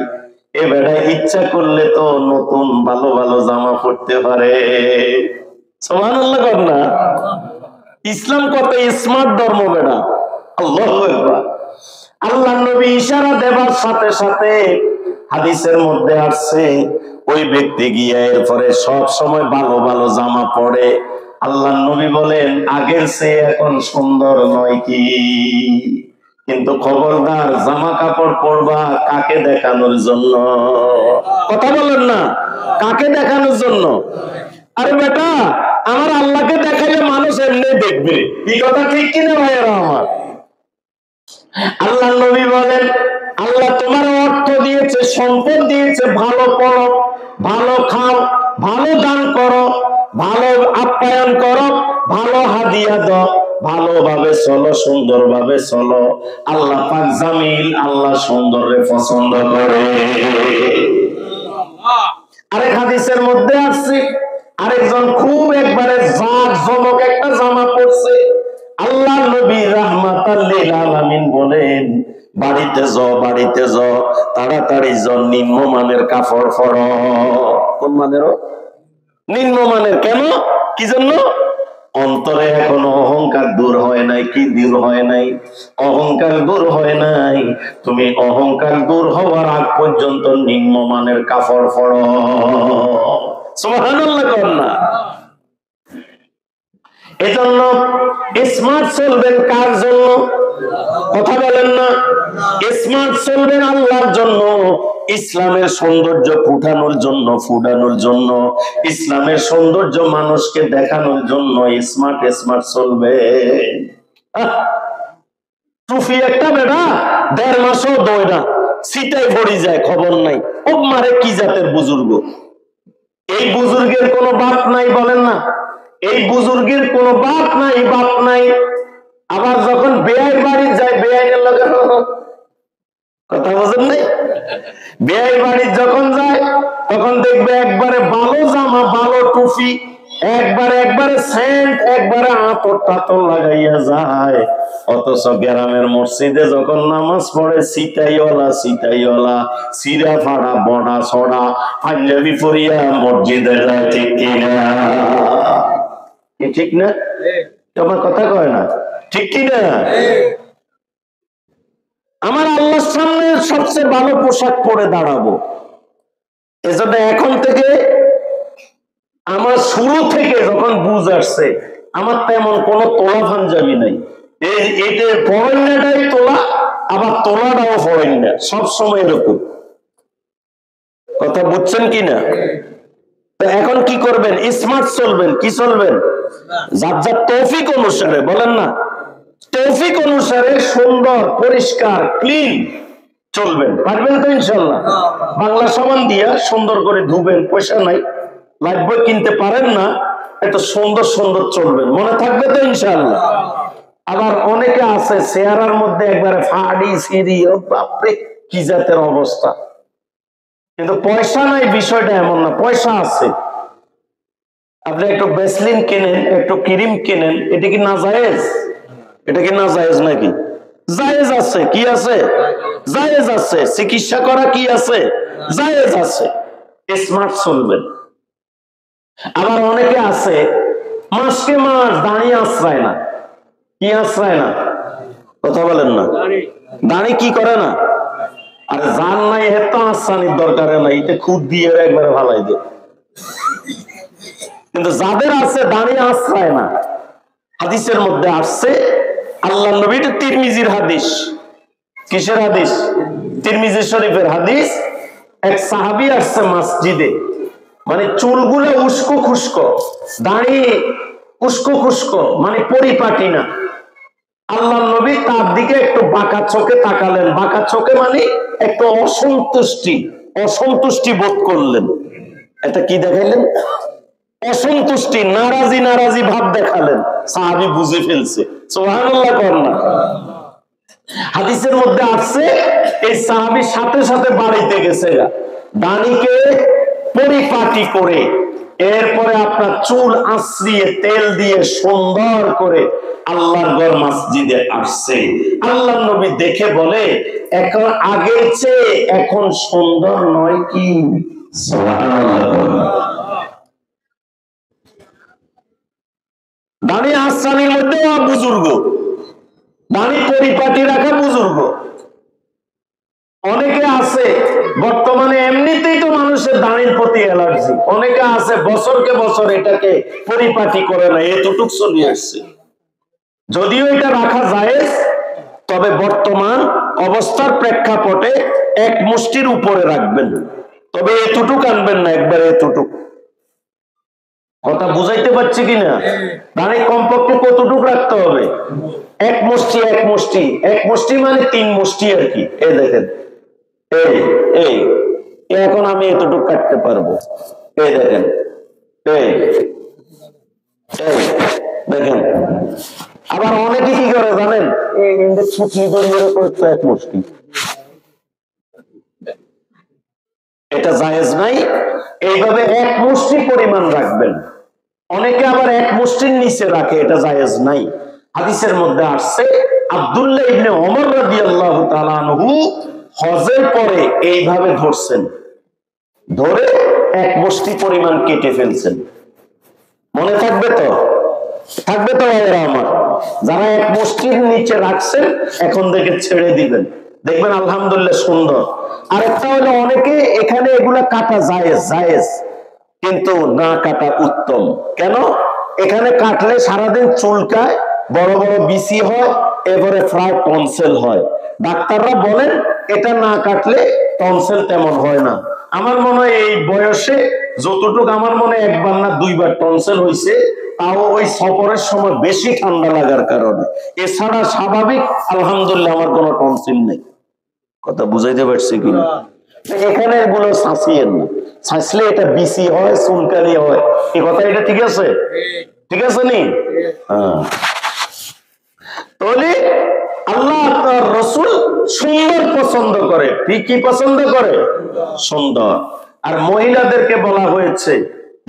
এ বেটা ইচ্ছা করলে তো নতুন ভালো ভালো জামা পড়তে পারে। সুবহানাল্লাহ কর না? ইসলাম কত স্মার্ট ধর্ম বেটা। আল্লাহু আকবার। আল্লাহর নবী ইশারা দেবার সাথে সাথে হাদিসের মধ্যে আসছে, ওই ব্যক্তি গিয়ে এরপরে সব সময় ভালো ভালো জামা পরে। আল্লাহর নবী বলেন, আগের চেয়ে এখন সুন্দর নয় কি? কিন্তু খবরদার, জামা কাপড় পরবা কাকে দেখানোর জন্য? কথা বলেন না, কাকে দেখানোর জন্য? আরে বেটা, আমার আল্লাহকে দেখাইলে মানুষ এমনি দেখবে। এই কথা ঠিক কিনা ভাইয়েরা আমার? আল্লাহ নবী বলেন, আল্লাহ তোমার অর্থ দিয়েছে, সম্পদ দিয়েছে, ভালো পড়ো, ভালো খাও, ভালো দান করো, ভালো আপ্যায়ন করো, ভালো হাদিয়া দাও, ভালোভাবে চলো, সুন্দরভাবে চলো। আল্লাহ পাক জামিল, আল্লাহ সুন্দরে পছন্দ করে। আরেক হাদিসের মধ্যে আছে, আরেকজন খুব একবারে জাঁকজমক একটা জামা পরছে। আল্লাহ নবী রাহমাতাল লিল আলামিন বলেন, বাড়িতে যাও, বাড়িতে যাও, তাড়াতাড়ি যাও, নিম্নমানের কাপড় পরো। কোন মানের? নিম্নমানের। কেন? কি জন্য? অন্তরে এখনো অহংকার দূর হয় নাই। কি দূর হয় নাই? অহংকার দূর হয় নাই। তুমি অহংকার দূর হওয়ার আগ পর্যন্ত নিম্নমানের কাপড় পরো। সুবহানাল্লাহ কর না। এজন্য স্মার্ট চলবেন কার জন্য? কথা বলেন না। স্মার্ট চলবেন আল্লাহর জন্য, ইসলামের সৌন্দর্য ফুটানোর জন্য, ফুটানোর জন্য, ইসলামের সৌন্দর্য মানুষকে দেখানোর জন্য স্মার্ট স্মার্ট চলবে। টুফি একটা বেটা 1.5 মাসও দই না, সিটাই পড়ি যায়, খবর নাই। ও মারে কি জাতের বুজুর্গ! এই বুজুর্গের কোনো বাপ নাই, বলেন না। এই বুজুর্গের কোনো বাপ নাই, বাপ নাই। আবার যখন বেআইন বাড়ি যায়, বেআইনের লোকের কথা বোঝেন নাই? বেআই বাড়ি যখন যায় তখন দেখবে একবারে ভালো জামা, ভালো টুপি, একবারে সেন্ট, একবারে আতর টাতর লাগাইয়া যায়। অথচ গ্রামের মসজিদে যখন নামাজ পড়ে সিটাইওয়ালা সিরা ফাড়া বড়া ছড়া পাঞ্জাবি পরিয়া মসজিদে যায়। ঠিক কিনা? ঠিক না? তোমার কথা কয় না, ঠিক কিনা? আমার আল্লাহর সামনে সবচেয়ে ভালো পোশাক পরে দাঁড়াবো। এজন্য এখন থেকে, আমার শুরু থেকে যখন বুঝ আসছে, আমার তেমন কোনো তোলা পাঞ্জাবি নাই। এটা ফরেনাটাই তোলা, আবার তোলাটাও ফরেনা, সবসময় এরকম। কথা বুঝছেন কিনা? তো এখন কি করবেন? স্মার্ট চলবেন। কি চলবেন? যার যার তৌফিক অনুসারে, বলেন না, তৌফিক অনুসারে সুন্দর, পরিষ্কার, ক্লিন চলবেন। পারবেন তো ইনশাল্লাহ? বাংলা সাবান দিয়া সুন্দর করে ধুবেন, পয়সা নাই, লাইফ বই কিনতে পারেন না, একটু সুন্দর সুন্দর চলবেন, মনে থাকবে তো ইনশাল্লাহ? আবার অনেকে আছে চেহারার মধ্যে একবারে ফাড়ি সিঁড়ি, বাপরে কি জাতের অবস্থা, কিন্তু পয়সা নাই। বিষয়টা এমন না, পয়সা আছে। আপনি একটু ভ্যাসলিন কেনেন, একটু ক্রিম কেনেন, এটা কি না জায়েজ? এটা কি না জায়েজ নাকি? জায়েজ আছে। কি আছে? জায়েজ আছে। চিকিৎসা করা কি আছে? জায়েজ আছে। স্মার্ট চলবেন। আবার অনেকে আছে মাসকে মাস দাঁড়ি আশ্রয় না। কি আশ্রয় না? কথা বলেন না। দাঁড়ি কি করে না? আর জান নাই হেতো আশ্রানির দরকার নাই, এটা খুদ দিয়ে একবারে ভালাই দে। কিন্তু যাদের আছে দাঁড়ি আশ্রয় না, হাদিসের মধ্যে আসছে, আল্লাহ নবী, এটা তিরমিজির হাদিস। কিসের হাদিস? তিরমিজি শরীফের হাদিস। এক সাহাবী আসছে মসজিদে, মানে চুলগুলো উস্কো খুস্কো, দাঁড়ি উস্কো খুস্কো, মানে পরিপাটি না। আল্লাহ নবী তার দিকে একটু বাঁকা চোখে তাকালেন। বাঁকা চোখে মানে একটু অসন্তুষ্টি বোধ করলেন। এটা কি দেখাইলেন? অসন্তুষ্টি, নারাজি ভাব দেখালেন। সাহাবী বুঝে ফেলছে। সুবহানাল্লাহ কর না। হাদিসের মধ্যে আসছে, এই সাহাবী সাথে সাথে বাড়িতে গেছে, দাড়িকে পরিপাটি করে, এরপরে আপনার চুল আশ্রিয়ে তেল দিয়ে সুন্দর করে আল্লাহর ঘর মসজিদে আসছে। আল্লাহ নবী দেখে বলে, এখন আগের চেয়ে এখন সুন্দর নয় কি? দাঁড়িয়ে আশ্রানির মধ্যে বুজুর্গ, দাঁড়ি পরিপাটি রাখা বুজুর্গ। অনেকে আছে বর্তমানে এমনিতেই তো মানুষের দাঁড়ির প্রতি অ্যালার্জি। অনেকে আছে বছরকে বছর এটাকে পরিপাটি করে না, এতটুক চলে আসছে। যদিও এটা রাখা যায়, তবে বর্তমান অবস্থার প্রেক্ষাপটে এক মুষ্টির উপরে রাখবেন, তবে এতটুক আনবেন না, একবারে এতটুক। কথা বুঝাইতে পারছি কিনা? মানে কমপক্ষে কতটুকু রাখতে হবে? এক মুষ্টি, এক মুষ্টি, এক মুষ্টি মানে 3 মুষ্টি আর কি। এই দেখেন, এই এই এখন আমি এতটুকু কাটতে পারবো। এই দেখেন, এই এই দেখেন। আবার অনেকে কি করে জানেন, এই ছুটি দড়িয়ে করতে এক মুষ্টি। এটা জায়েজ নাই। এইভাবে এক মুষ্টি পরিমাণ রাখবেন। অনেকে আবার এক মুষ্টির নিচে রাখে, এটা জায়েজ নাই। হাদিসের মধ্যে আসছে আব্দুল্লাহ ইবনে ওমর রাদিয়াল্লাহু তাআলা আনহু হজের পরে এইভাবে ধরছেন, ধরে এক মুষ্টি পরিমাণ কেটে ফেলছেন। মনে থাকবে তো? থাকবে তো ভাইরা আমার? যারা এক মুষ্টির নিচে রাখছেন এখন থেকে ছেড়ে দিবেন, দেখবেন আলহামদুলিল্লাহ সুন্দর। আরেকটা হলো অনেকে এখানে এগুলা কাটা জায়েজ, জায়েজ, কিন্তু না কাটা উত্তম। কেন? এখানে কাটলে সারাদিন চুলকায়, বড় বড় বিসি হয়, এবারে প্রায় টনসেল হয়। ডাক্তাররা বলেন এটা না কাটলে টনসেল তেমন হয় না। আমার মনে হয় এই বয়সে যতটুকু আমার মনে হয় 1বার না 2বার টনসেল হয়েছে, তাও ওই সফরের সময় বেশি ঠান্ডা লাগার কারণে। এছাড়া স্বাভাবিক আলহামদুলিল্লাহ আমার কোনো টনসিল নেই। কথা বুঝাইতে পারছি কিনা? এখানে এগুলো ছাঁচিয়েন না, ছাঁচলে এটা বিসি হয়, চুলকানি হয়। এই কথা এটা ঠিক আছে? ঠিক আছে নি? তাহলে আল্লাহ আপনার রাসূল সুন্দর পছন্দ করে। কি পছন্দ করে? সুন্দর। আর মহিলাদেরকে বলা হয়েছে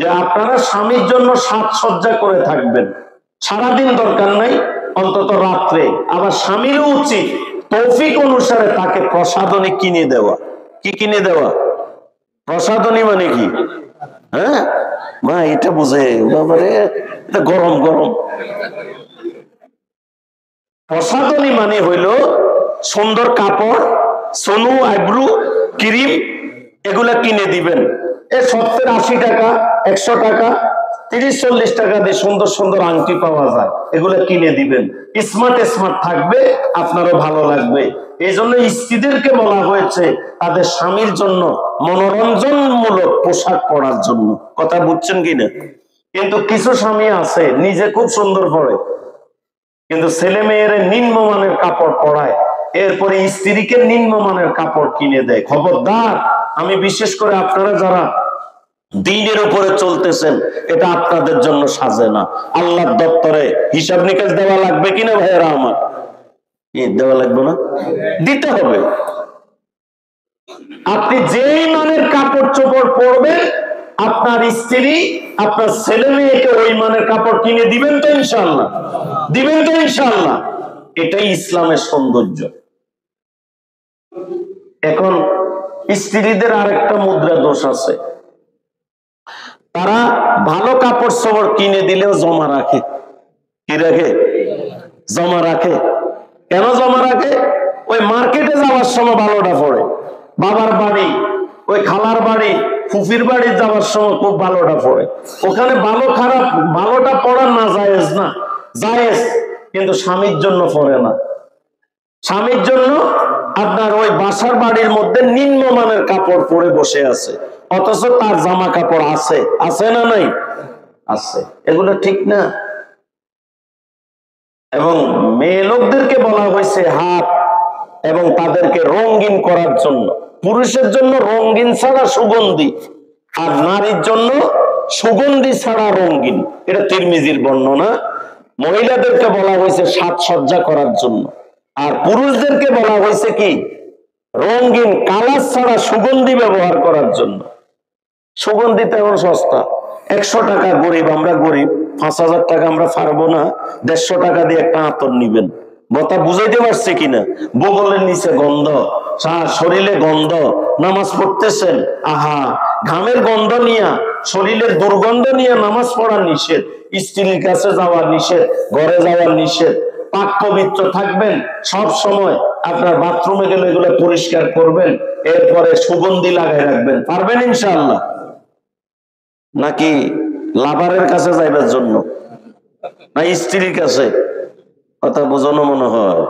যে আপনারা স্বামীর জন্য সাজসজ্জা করে থাকবেন, সারাদিন দরকার নাই, অন্তত রাত্রে। আবার স্বামীরও উচিত তৌফিক অনুসারে তাকে প্রসাধনী কিনে দেওয়া। কি কিনে দেওয়া? প্রসাধনী মানে কি? হ্যাঁ মা, এটা বুঝে বাবারে, এটা গরম গরম। প্রসাধনী মানে হইল সুন্দর কাপড়, সোনু, আইব্রু, ক্রিম, এগুলা কিনে দিবেন। 70-80 টাকা, 100 টাকা, 30-40 টাকা দিয়ে সুন্দর সুন্দর আংটি পাওয়া যায়, এগুলা কিনে দিবেন। স্মার্ট স্মার্ট থাকবে, আপনারও ভালো লাগবে। এই জন্য স্ত্রীদেরকে বলা হয়েছে তাদের স্বামীর জন্য মনোরঞ্জনমূলক পোশাক পরার জন্য। কথা বুঝছেন কিনা? কিন্তু কিছু স্বামী আছে নিজে খুব সুন্দর পরে, কিন্তু ছেলে মেয়ের নিম্নমানের কাপড় পরায়, এরপরে স্ত্রীকে নিম্নমানের কাপড় কিনে দেয়। খবরদার, আমি বিশেষ করে আপনারা যারা দিনের উপরে চলতেছেন, এটা আপনাদের জন্য সাজে না। আল্লাহর দপ্তরে হিসাব নিকাশ দেওয়া লাগবে কিনা ভাইয়েরা আমার? দেওয়া লাগবে না? দিতে হবে। আপনি যেই মানের কাপড় চোপড় পরবেন, আপনার স্ত্রী, আপনার ছেলে মেয়েকে ওই মানের কাপড় কিনে দিবেন তো ইনশাআল্লাহ? দিবেন তো ইনশাআল্লাহ? এটাই ইসলামের সৌন্দর্য। এখন স্ত্রীদের আরেকটা মুদ্রা দোষ আছে, তারা ভালো কাপড় চোপড় কিনে দিলেও জমা রাখে। কি রাখে? জমা রাখে। কেন জমা রাখে? ওই মার্কেটে যাওয়ার সময় ভালোটা পড়ে, বাবার বাড়ি, ওই খালার বাড়ি, ফুফির বাড়ি যাওয়ার সময় খুব ভালোটা পড়ে। ওখানে ভালো খারাপ, ভালোটা পড়া না জায়েজ না? জায়েজ, কিন্তু স্বামীর জন্য পড়ে না। স্বামীর জন্য আপনার ওই বাসার বাড়ির মধ্যে নিম্নমানের কাপড় পরে বসে আছে, অথচ তার জামা কাপড় আছে। আছে না নাই? আছে। এগুলো ঠিক না। এবং মেয়ে লোকদেরকে বলা হয়েছে হাত এবং তাদেরকে রঙিন করার জন্য। পুরুষের জন্য রঙিন ছাড়া সুগন্ধি, আর নারীর জন্য সুগন্ধি ছাড়া রঙিন। এটা তিরমিজির বর্ণনা। মহিলাদেরকে বলা হয়েছে সাজসজ্জা করার জন্য, আর পুরুষদেরকে বলা হয়েছে কি? রঙিন কালার ছাড়া সুগন্ধি ব্যবহার করার জন্য। সুগন্ধি তেমন সস্তা, 100 টাকা। গরিব, আমরা গরিব, 5000 টাকা আমরা পারবো না। 150 টাকা দিয়ে একটা আতর নিবেন। কথা বুঝাইতে পারছে কিনা? বগলের নিচে গন্ধ, শরীরে গন্ধ, নামাজ পড়তেছেন, আহা, ঘামের গন্ধ নিয়ে, শরীরের দুর্গন্ধ নিয়ে নামাজ পড়া নিষেধ, স্ত্রীর কাছে যাওয়া নিষেধ, ঘরে যাওয়া নিষেধ। পাক পবিত্র থাকবেন সব সময়। আপনার বাথরুমে গেলে এগুলো পরিষ্কার করবেন, এরপরে সুগন্ধি লাগাই রাখবেন। পারবেন ইনশাআল্লাহ? নাকি লাভারের কাছে যাইবার জন্য, না স্ত্রীর কাছে? কথা বোঝানো মনে হয়।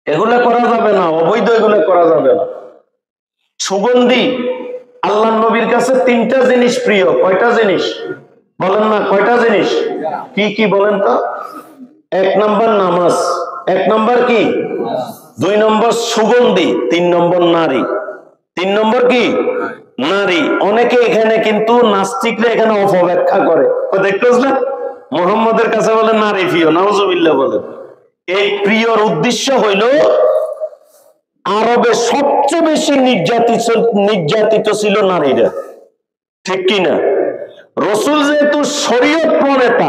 এগুলা করা যাবে না, অবৈধ এগুলো করা যাবে না। সুগন্ধি আল্লাহ নবীর কাছে তিনটা জিনিস প্রিয়। কয়টা জিনিস বলেন না? কয়টা জিনিস? কি কি বলেন তো? 1 নম্বর নামাজ, 1 নম্বর কি? 2 নম্বর সুগন্ধি, 3 নম্বর নারী। 3 নম্বর কি? নারী। অনেকে এখানে কিন্তু নাস্তিকরা এখানে অপব্যাখ্যা করে, দেখতেছ না? মুহাম্মদের কাছে বলে নারী প্রিয়, নাউজুবিল্লাহ বলে। এই প্রিয়র উদ্দেশ্য হইল আরবে সবচেয়ে বেশি নির্যাতিত ছিল নারীরা, ঠিক কিনা? রসুল যেহেতু শরীয়ত প্রণেতা,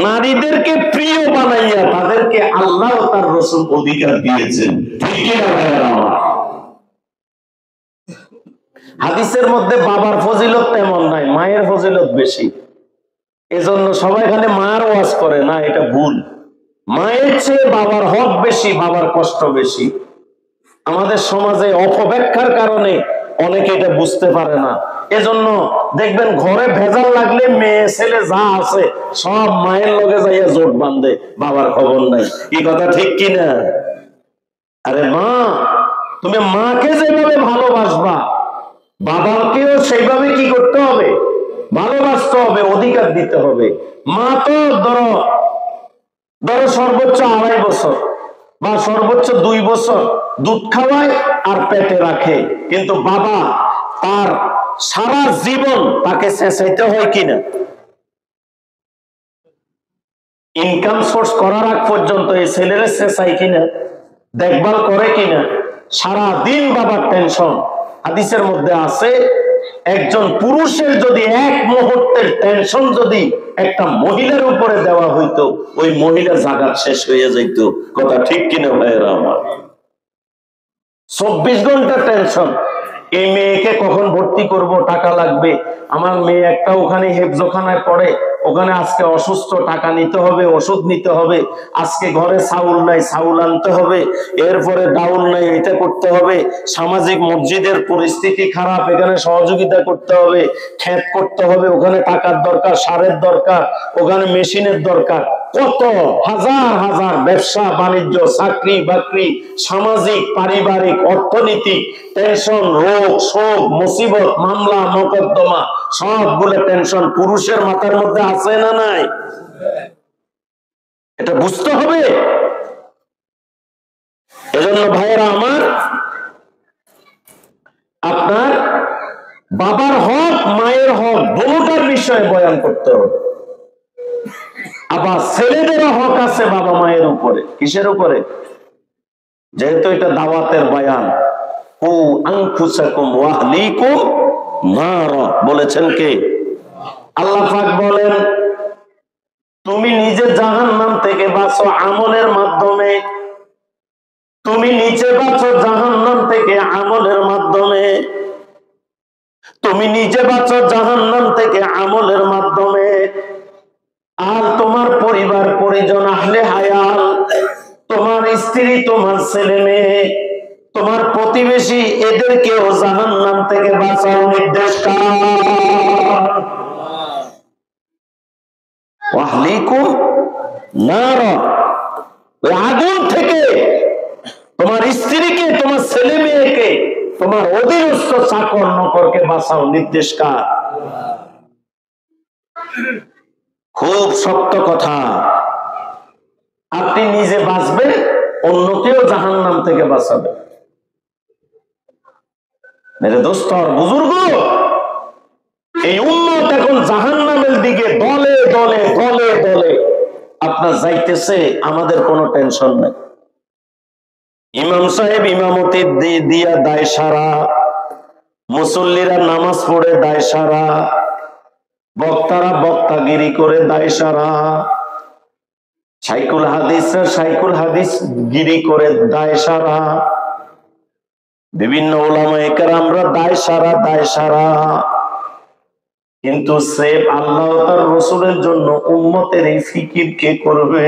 নারীদেরকে প্রিয় বানাইয়া তাদেরকে আল্লাহ তার রসুল অধিকার দিয়েছেন, ঠিক কিনা ভাইয়েরা আমার? হাদিসের মধ্যে বাবার ফজিলত তেমন নাই, মায়ের ফজিলত বেশি। এজন্য সবাই এখানে মায়ের ওয়াজ করে না, এটা ভুল। মায়ের চেয়ে বাবার হক বেশি, বাবার কষ্ট বেশি। আমাদের সমাজে অপব্যাখ্যার কারণে অনেকে এটা বুঝতে পারে না। এজন্য দেখবেন ঘরে ভেজাল লাগলে মেয়ে ছেলে যা আছে সব মায়ের লগে যাইয়া জোট বাঁধে, বাবার খবর নাই। এই কথা ঠিক কিনা? আরে মা, তুমি মাকে যেভাবে ভালোবাসবা, বাবাকেও সেইভাবে কি করতে হবে? ভালোবাসতে হবে, অধিকার দিতে হবে। মা তো ধরো সর্বোচ্চ 2.5 বছর বা সর্বোচ্চ 2 বছর দুধ খাওয়ায় আর পেটে রাখে, কিন্তু বাবা তার সারা জীবন তাকে চেঁচাইতে হয় কিনা? ইনকাম সোর্স করার আগ পর্যন্ত এই ছেলেরা চেঁচাই কিনা, দেখভাল করে কিনা, সারা দিন বাবার টেনশন। হাদিসের মধ্যে আছে একজন পুরুষের যদি 1 মুহূর্তের টেনশন যদি একটা মহিলার উপরে দেওয়া হইতো, ওই মহিলা জাগাত শেষ হয়ে যাইত। কথা ঠিক কিনা ভাইয়েরা আমার? 24 ঘন্টা টেনশন। এই মেয়েকে কখন ভর্তি করব, টাকা লাগবে। আমার মেয়ে একটা ওখানে হেফজোখানায় পড়ে, ওখানে আজকে অসুস্থ, টাকা নিতে হবে, ওষুধ নিতে হবে। আজকে ঘরে চাউল নাই, চাউল আনতে হবে। এরপরে ডাউন নাই, এটা করতে হবে। সামাজিক মসজিদের পরিস্থিতি খারাপ, এখানে সহযোগিতা করতে হবে। ক্ষেত করতে হবে, ওখানে টাকার দরকার, সারের দরকার, ওখানে মেশিনের দরকার। কত হাজার হাজার ব্যবসা বাণিজ্য, চাকরি বাকরি, সামাজিক পারিবারিক অর্থনৈতিক টেনশন, রোগ শোক মুসিবত, মামলা মোকদ্দমা, সবগুলো টেনশন পুরুষের মাথার মধ্যে আছে না নাই? এটা বুঝতে হবে। এজন্য ভাইয়েরা আমার, আপনার বাবার হক মায়ের হক দুটোর বিষয়ে বয়ান করতে হবে। আবার ছেলেদেরও হক আছে বাবা মায়ের উপরে। কিসের উপরে? যেহেতু এটা দাওয়াতের বয়ান, কু আনফুসাকুম ওয়া আহলিকুম নার, বলেছেন কে? আল্লাহ পাক বলেন, তুমি নিজে জাহান্নাম থেকে বাঁচো আমলের মাধ্যমে। তুমি নিচে বাঁচো জাহান্নাম থেকে আমলের মাধ্যমে। তুমি নিজে বাঁচো জাহান্নাম থেকে আমলের মাধ্যমে। আর তোমার পরিবার পরিজন, আহলে হায়াল, তোমার স্ত্রী, তোমার ছেলে মেয়ে, তোমার প্রতিবেশী, এদেরকেও জাহান্নাম থেকে বাঁচার নির্দেশ কার? ওয়াহলিকুম নার, ওই আগুন থেকে তোমার স্ত্রীকে, তোমার ছেলে মেয়েকে, তোমার অধীনস্থ চাকর নকরকে বাঁচাও নির্দেশ কার? খুব শক্ত কথা। আপনি নিজে বাঁচবেন, অন্যকেও জাহান্নাম থেকে বাঁচাবেন। মেরে দোস্ত আর বুজুর্গ, এই উম্মত এখন জাহান্নামের দিকে দলে দলে দলে দলে আপনার যাইতেছে। আমাদের কোনো টেনশন নাই। ইমাম সাহেব ইমামতি দিয়া দায় সারা, মুসল্লিরা নামাজ পড়ে দায় সারা, বক্তারা বক্তাগিরি করে দায় সারা, শাইখুল হাদিসরা শাইখুল হাদিস গিরি করে দায় সারা, বিভিন্ন উলামায়ে কেরামরা দায় সারা দায় সারা। কিন্তু সেফ আল্লাহ তার রাসূলের জন্য উম্মতের এই ফিকির কে করবে?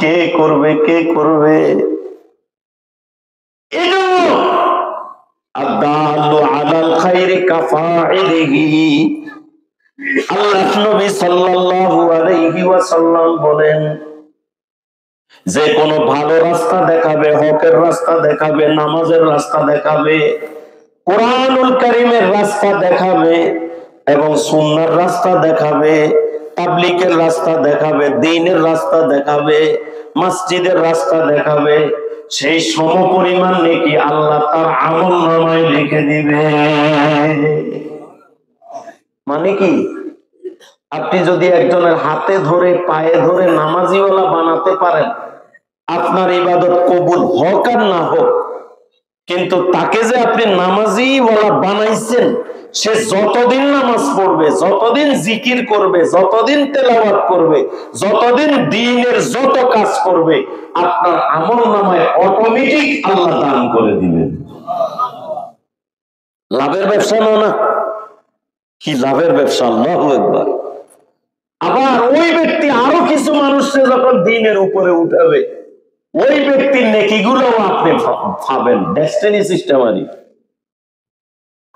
কে করবে? কে করবে? আদালু আলাল খায়রি কাফাইলিহি। আল্লাহর নবী সাল্লাল্লাহু আলাইহি ওয়াসাল্লাম বলেন, যে কোনো ভালো রাস্তা দেখাবে, হকের রাস্তা দেখাবে, নামাজের রাস্তা দেখাবে, কোরআনুল কারীমের রাস্তা দেখাবে এবং সুন্নাহর রাস্তা দেখাবে, তাবলীগের রাস্তা দেখাবে, দ্বীনের রাস্তা দেখাবে, মসজিদের রাস্তা দেখাবে, সেই সমপরিমাণ নেকি আল্লাহ তার আমলনামায় লিখে দিবে। মানে কি, আপনি যদি একজনের হাতে ধরে পায়ে ধরে নামাজিওয়ালা বানাতে পারেন, আপনার ইবাদত কবুল হোক আর না হোক, কিন্তু তাকে যে আপনি নামাজিওয়ালা বানাইছেন, সে যতদিন নামাজ পড়বে, যতদিন জিকির করবে, যতদিন তেলাওয়াত করবে, যতদিন দ্বীনের যত কাজ করবে, আপনার আমলনামায় অটোমেটিক আল্লাহ দান করে দিবেন। লাভের ব্যবসা না? কি লাভের ব্যবসা! আল্লাহু আকবার। আবার ওই ব্যক্তি আরো কিছু মানুষকে যখন দ্বীনের উপরে উঠাবে, ওই ব্যক্তির নেকিগুলো আপনি পাবেন। ডেস্টিনি সিস্টেমারি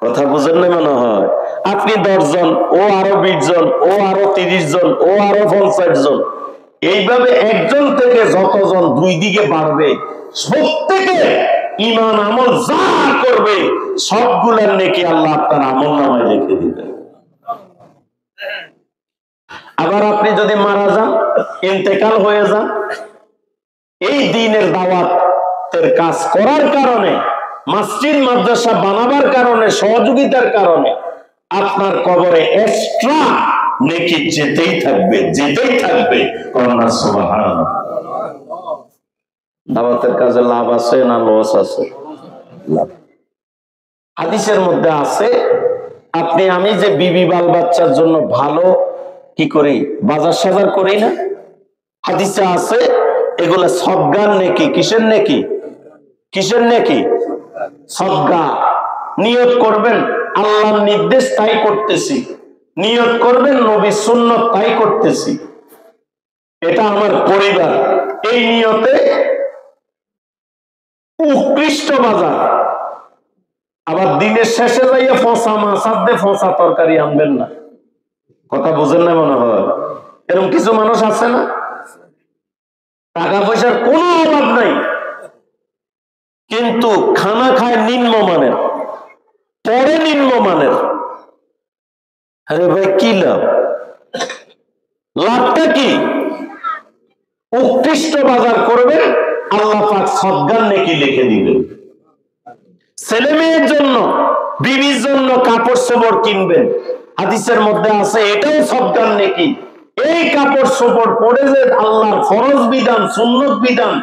কথা বুঝেন না মনে হয়? আপনি 10 জন, ও আরো 20 জন, ও আরো 30 জন, ও আরো 50 জন, এইভাবে একজন থেকে যতজন দুই দিকে বাড়বে, প্রত্যেকে ঈমান আমল যা করবে সবগুলোর নেকি আল্লাহ আপনার আমলনামায় লিখে দিবেন। আবার আপনি যদি মারা যান, ইন্তেকাল হয়ে যান, এই দ্বীনের দাওয়াতের কাজ করার কারণে, মসজিদ মাদ্রাসা বানাবার কারণে, সহযোগিতার কারণে আপনার কবরে এক্সট্রা নেকি যেতেই থাকবে, যেতেই থাকবে। করোনা সুবহানাল্লাহ। দাওয়াতের কাজে লাভ আছে না লস আছে? লাভ। হাদিসের মধ্যে আছে, আপনি আমি যে বিবি বাল বাচ্চার জন্য ভালো কি করি, বাজার সাজার করি না, হাদিসে আছে এগুলা সদগার নেকি। কিসের নেকি? কিসের নেকি? সদগা। নিয়ত করবেন আল্লাহর নির্দেশ তাই করতেছি, নিয়ত করবেন নবীর সুন্নাত তাই করতেছি, এটা আমার পরিবার, এই নিয়তে উৎকৃষ্ট বাজার। আবার দিনের শেষে যাইয়া ফসা মাছ আনতে, ফসা তরকারি আনবেন না। কথা বুঝেন না মনে হয়? এরকম কিছু মানুষ আছে না? টাকা পয়সার কোনো অভাব নাই, কিন্তু খানা খায় নিম্নমানের, পরে নিম্নমানের। আরে ভাই কি লাভ? লাভটা কি? উৎকৃষ্ট বাজার করবেন, আল্লাহ পাক সদগার নেকি লিখে দিবেন। ছেলে মেয়ের জন্য, বিবির জন্য কাপড় চোপড় কিনবেন, হাদিসের মধ্যে আছে এটাও সদগার নেকি। এই কাপড় চোপড় পরে যে আল্লাহর ফরজ বিধান, সুন্নত বিধান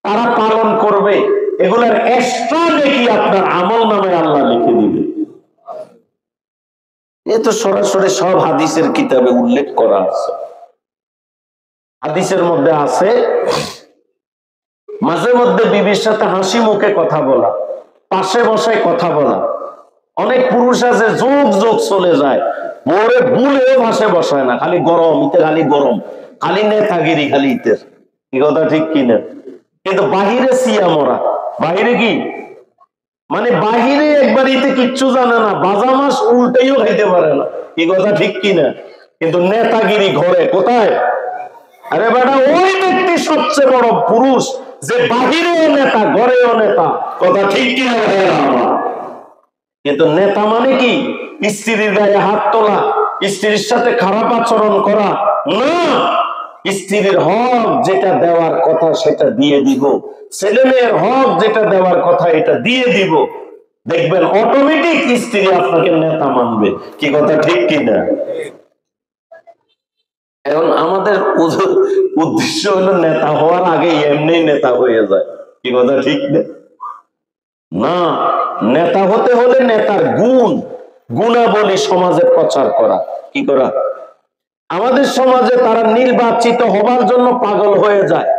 তারা পালন করবে, এগুলার এক্সট্রা নেকি আপনার আমলনামায় আল্লাহ লিখে দিবে। এ তো সরাসরি সব হাদিসের কিতাবে উল্লেখ করা আছে। হাদিসের মধ্যে আছে মাঝে মধ্যে বিবির সাথে হাসি মুখে কথা বলা, পাশে বসায় কথা বলা। অনেক পুরুষ আছে যোগ যোগ চলে যায়, ওরে বুলেও পাশে বসায় না, খালি গরম, ইতে খালি গরম, খালি নেতাগিরি, খালি ইতের। কি কথা ঠিক কিনা? কিন্তু বাহিরে সিয়া মরা, বাহিরে কি মানে বাহিরে একবার ইতে কিচ্ছু জানে না, বাজা মাস উল্টেও খাইতে পারে না। কি কথা ঠিক কিনা? কিন্তু নেতাগিরি ঘরে কোথায়? আরে বেটা, ওই ব্যক্তি সবচেয়ে বড় পুরুষ যে বাহিরেও নেতা, ঘরেও নেতা। কথা ঠিক কিনা? কিন্তু নেতা মানে কি স্ত্রীর গায়ে হাত তোলা, স্ত্রীর সাথে খারাপ আচরণ করা না। স্ত্রীর হক যেটা দেওয়ার কথা সেটা দিয়ে দিব, ছেলে মেয়ের হক যেটা দেওয়ার কথা এটা দিয়ে দিব, দেখবেন অটোমেটিক স্ত্রী আপনাকে নেতা মানবে। কি কথা ঠিক কিনা? এখন আমাদের উদ্দেশ্য হলো নেতা হওয়ার আগে এমনি নেতা হয়ে যায়। কি কথা ঠিক না? নেতা হতে হলে নেতার গুণাবলী সমাজে প্রচার করা। কি করা? আমাদের সমাজে তারা নির্বাচিত হবার জন্য পাগল হয়ে যায়,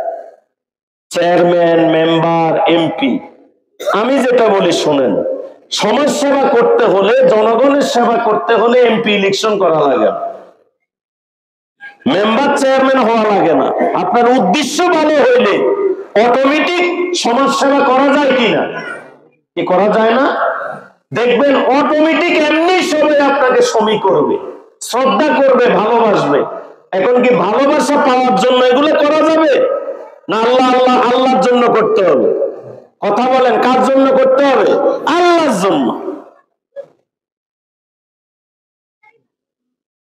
চেয়ারম্যান, মেম্বার, এমপি। আমি যেটা বলি শুনেন, সমাজ সেবা করতে হলে, জনগণের সেবা করতে হলে এমপি ইলেকশন করা লাগে না, মেম্বার চেয়ারম্যান হওয়া লাগে না। আপনার উদ্দেশ্য ভালো হইলে অটোমেটিক সমাজ সেবা করা যায় কিনা? কি করা যায় না? দেখবেন অটোমেটিক এমনি সবাই আপনাকে সমী করবে, শ্রদ্ধা করবে, ভালোবাসবে। এখন কি ভালোবাসা পাওয়ার জন্য এগুলো করা যাবে না? আল্লাহর জন্য করতে হবে। কথা বলেন, কার জন্য করতে হবে? আল্লাহর জন্য।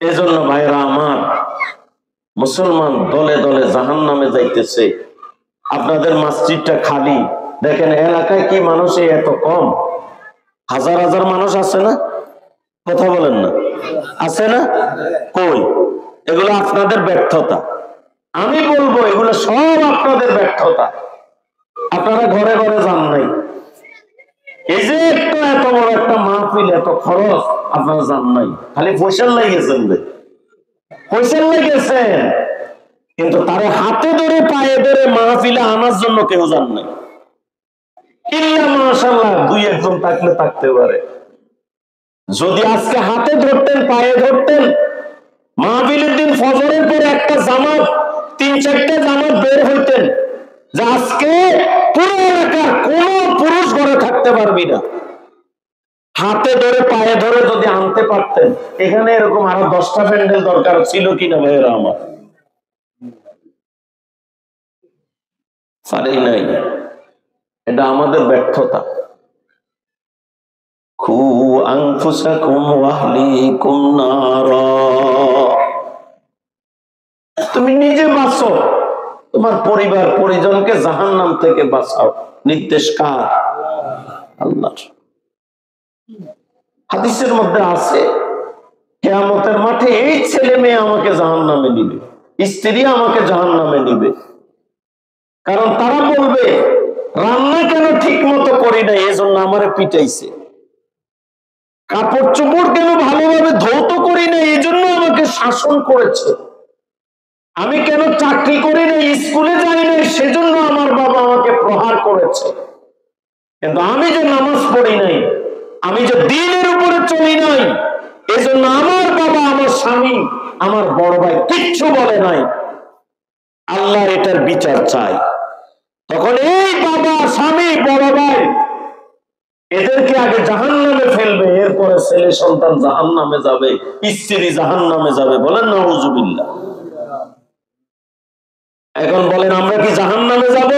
এজন্য ভাইরা আমার, মুসলমান দলে দলে জাহান্নামে যাইতেছে। আপনাদের মসজিদটা খালি, দেখেন এলাকায় কি মানুষ এত কম? হাজার হাজার মানুষ আছে না? কথা বলেন না, আছে না? কই? এগুলো আপনাদের ব্যর্থতা। আমি বলবো এগুলো সব আপনাদের ব্যর্থতা। আপনারা ঘরে ঘরে যান নাই। এই যে এত বড় একটা মাহফিল, এত খরচ, আপনারা যান নাই, খালি পয়সার লাগিয়েছেন, পয়সার লাগিয়েছেন, কিন্তু তারা হাতে ধরে পায়ে ধরে মাহফিলে আনার জন্য কেউ যান নাই। ইল্লা মাশাআল্লাহ দুই একজন থাকলে থাকতে পারে। যদি আজকে হাতে ধরতেন, পায়ে ধরতেন, মাহফিলের দিন ফজরের পরে একটা জামাত, 3-4টা জামাত বের হইতেন যে আজকে পুরো এলাকার কোন পুরুষ ঘরে থাকতে পারবি না, হাতে ধরে পায়ে ধরে যদি আনতে পারতেন, এখানে এরকম আরো 10টা প্যান্ডেল দরকার ছিল কিনা ভাইয়েরা আমার? পারি নাই। এটা আমাদের ব্যর্থতা। খু আনফুসাকুম ওয়া আহলিকুম নারা, তুমি নিজে বাঁচো, তোমার পরিবার পরিজনকে জাহান্নাম থেকে বাঁচাও। নির্দেশ কার? আল্লাহর। হাদিসের মধ্যে আছে কিয়ামতের মাঠে এই ছেলে মেয়ে আমাকে জাহান্নামে নিবে, স্ত্রী আমাকে জাহান্নামে নিবে। কারণ তারা বলবে রান্না কেন ঠিক মতো করি না, এজন্য আমারে পিটাইছে। কাপড় চোপড় কেন ভালোভাবে ধৌত করি না, এই জন্য আমাকে শাসন করেছে। আমি কেন চাকরি করি না, স্কুলে যাই না, সেজন্য আমার বাবা আমাকে প্রহার করেছে। কিন্তু আমি যে নামাজ পড়ি নাই, আমি যে দ্বীনের উপরে চলি নাই, এজন্য আমার বাবা, আমার স্বামী, আমার বড় ভাই কিচ্ছু বলে নাই। আল্লাহ এটার বিচার চাই। তখন এই বাবা, স্বামী, বড় ভাই এদেরকে আগে জাহান্নামে ফেলবে, এরপরে ছেলে সন্তান জাহান্নামে যাবে, স্ত্রী জাহান্নামে যাবে। বলেন নাউজুবিল্লাহ। এখন বলেন আমরা কি জাহান্নামে যাব?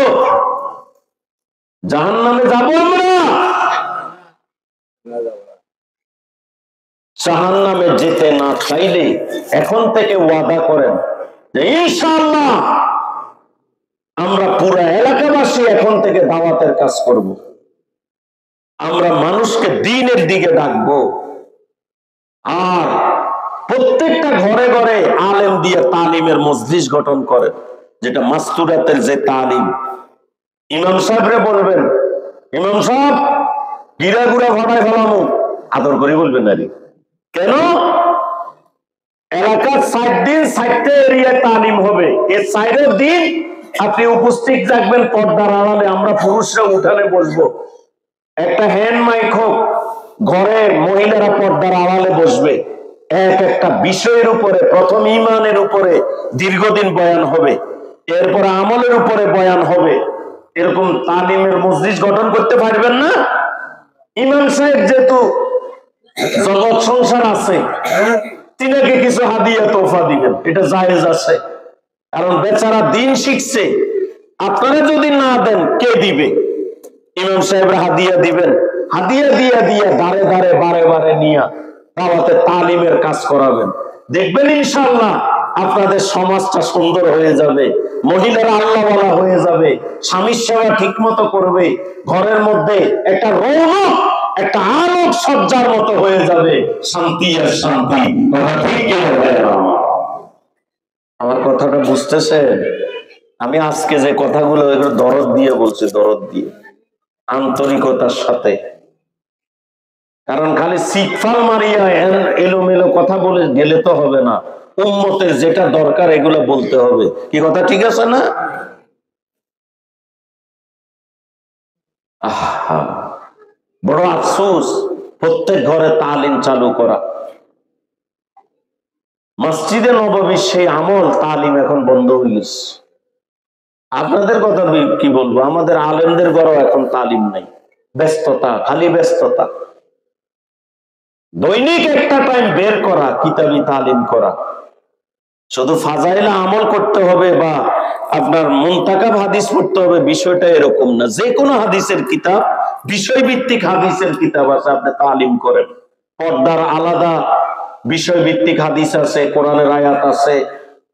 জাহান্নামে যাব আমরা? জাহান্নামে যেতে না চাইলে এখন থেকে ওয়াদা করেন যে ইনশাআল্লাহ আমরা পুরা এলাকাবাসী এখন থেকে দাওয়াতের কাজ করব। আমরা মানুষকে দ্বীনের দিকে ডাকবো, আর প্রত্যেকটা ঘরে ঘরে আলেম দিয়ে তালিমের মজলিস গঠন করেন, যেটা মাস্তুরাতের যে তালিম। ইমাম সাহেবরে বলবেন, ইমাম সাহেব গিরা গুড়া ঘটায় ফেলামো, আদর করে বলবেন। নারী কেন? এলাকার 60 দিন 60টা এরিয়া তালিম হবে, এর 4 দিন আপনি উপস্থিত থাকবেন পর্দার আড়ালে। আমরা পুরুষরা উঠানে বসবো, একটা হ্যান্ড মাইক হোক, ঘরে মহিলারা পর্দার আড়ালে বসবে। একটা বিষয়ের উপরে, প্রথম ঈমানের উপরে দীর্ঘদিন বয়ান হবে, এরপর আমলের উপরে বয়ান হবে। এরকম তালিমের মজলিস গঠন করতে পারবেন না? ইমাম সাহেব যেহেতু জগৎ সংসার আছে, তিনাকে কিছু হাদিয়া তোফা দিবেন, এটা জায়েজ আছে। কারণ বেচারা দিন শিখছে, আপনারা যদি না দেন কে দিবে? ইমাম সাহেবরা হাদিয়া দিবেন, হাদিয়া দিয়া দিয়া দাঁড়ে দাঁড়ে বারে বারে নিয়ে দাওয়াতে তালিমের কাজ করাবেন। দেখবেন ইনশাআল্লাহ আপনাদের সমাজটা সুন্দর হয়ে যাবে, মহিলারা আল্লাহওয়ালা হয়ে যাবে, স্বামীর সেবা ঠিক মতো করবে, ঘরের মধ্যে একটা রৌনক, একটা আলোক সজ্জার মতো হয়ে যাবে, শান্তি আর শান্তি। আমার কথাটা বুঝতেছেন? আমি আজকে যে কথাগুলো এগুলো দরদ দিয়ে বলছি, দরদ দিয়ে, আন্তরিকতার সাথে। কারণ খালি সিটফাল মারিয়া এলোমেলো কথা বলে গেলে তো হবে না, উম্মতের যেটা দরকার এগুলো বলতে হবে। কি কথা ঠিক আছে না? বড় আফসোস, প্রত্যেক ঘরে তালিম চালু করা, মসজিদে নববীর সেই আমল তালিম এখন বন্ধ হয়ে গেছে। আপনাদের কথা কি বলবো, আমাদের আলেমদের ঘরেও এখন তালিম নাই, ব্যস্ততা, খালি ব্যস্ততা। দৈনিক একটা টাইম বের করা, কিতাবি তালিম করা। শুধু ফাজাইলা আমল করতে হবে বা আপনার মুনতাকাব হাদিস পড়তে হবে, বিষয়টা এরকম না। যে কোনো হাদিসের কিতাব, বিষয়ভিত্তিক হাদিসের কিতাব আছে, আপনি তালিম করেন। পর্দার আলাদা বিষয়ভিত্তিক হাদিস আছে, কোরআনের আয়াত আছে,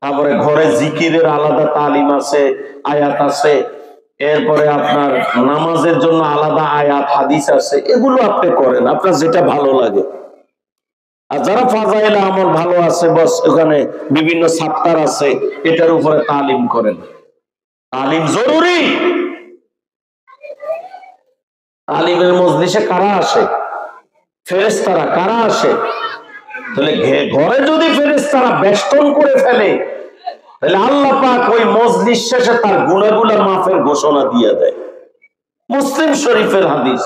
তারপরে ঘরে জিকিরের আলাদা তালিম আছে, আয়াত আছে, এরপরে আপনার নামাজের জন্য আলাদা আয়াত হাদিস আছে। এগুলো আপনি করেন, আপনার যেটা ভালো লাগে। আর যারা ফাজাইল আমল ভালো আছে, বস ওখানে বিভিন্ন সাপ্তার আছে, এটার উপরে তালিম করেন। তালিম জরুরি। তালিমের মজলিসে কারা আসে? ফেরেশতারা। কারা আসে? তাহলে ঘরে যদি ফেরেশতারা বেষ্টন করে ফেলে, তাহলে আল্লাহ পাক ওই মজলিস শেষে তার গুনাহগুলো মাফের ঘোষণা দিয়ে দেয়। মুসলিম শরীফের হাদিস।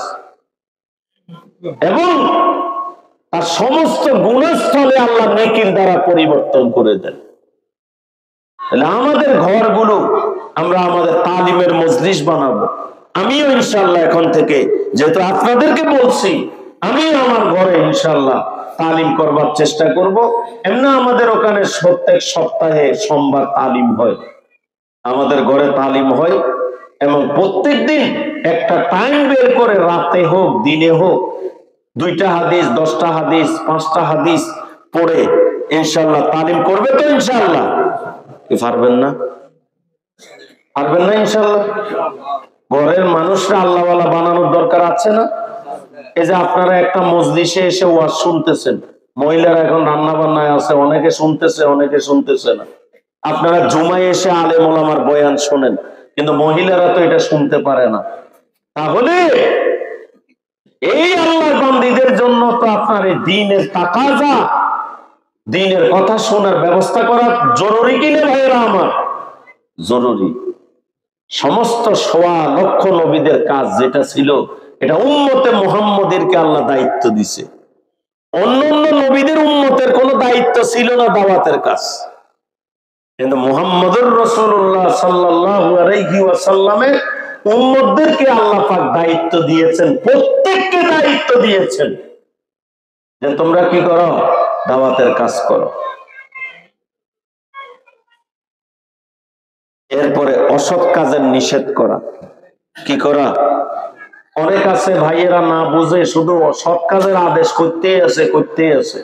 এবং তার সমস্ত গুণস্থলে আল্লাহ নেকির দ্বারা পরিবর্তন করে দেন। তাহলে আমাদের ঘরগুলো আমরা আমাদের তালিমের মজলিস বানাবো। আমিও ইনশাআল্লাহ এখন থেকে, যেহেতু আপনাদেরকে বলছি, আমি আমার ঘরে ইনশাআল্লাহ তালিম করবার চেষ্টা করব। এমনি আমাদের ওখানে প্রত্যেক সপ্তাহে সোমবার তালিম হয়, আমাদের ঘরে তালিম হয়। এবং প্রত্যেক দিন একটা টাইম বের করে, রাতে হোক দিনে হোক, 2টা হাদিস, 10টা হাদিস, 5টা হাদিস পড়ে ইনশাআল্লাহ তালিম করবে। তো ইনশাআল্লাহ কি পারবেন না? পারবেন না ইনশাআল্লাহ? ঘরের মানুষরা আল্লাহওয়ালা বানানোর দরকার আছে না? এই যে আপনারা একটা মজলিসে এসে ওয়াজ শুনতেছেন, মহিলারা এখন রান্না বান্নায় আছে, অনেকে শুনতেছে, অনেকে শুনতেছে না। আপনারা জুমায় এসে আলেম ওলামার বয়ান শোনেন, কিন্তু মহিলারা তো এটা শুনতে পারে না। তাহলে এই আল্লাহর বান্দীদের জন্য তো আপনার এই দ্বীনের তাকাজা, দ্বীনের কথা শোনার ব্যবস্থা করা জরুরি কিনা ভাইয়েরা আমার? জরুরি। সমস্ত 1.25 লক্ষ নবীদের কাজ যেটা ছিল, এটা উম্মতে মুহাম্মদীরকে আল্লাহ দায়িত্ব দিছে। অন্যান্য নবীদের উম্মতের কোনো দায়িত্ব ছিল না দাওয়াতের কাজ, কিন্তু মুহাম্মদুর রাসূলুল্লাহ সাল্লাল্লাহু আলাইহি ওয়াসাল্লামের উম্মতদেরকে আল্লাহ পাক দায়িত্ব দিয়েছেন, প্রত্যেককে দায়িত্ব দিয়েছেন যে তোমরা কি করো? দাওয়াতের কাজ করো। এরপরে অসৎ কাজের নিষেধ করা। কি করা? অনেক আছে ভাইয়েরা না বুঝে শুধু সৎ কাজের আদেশ করতেই আছে,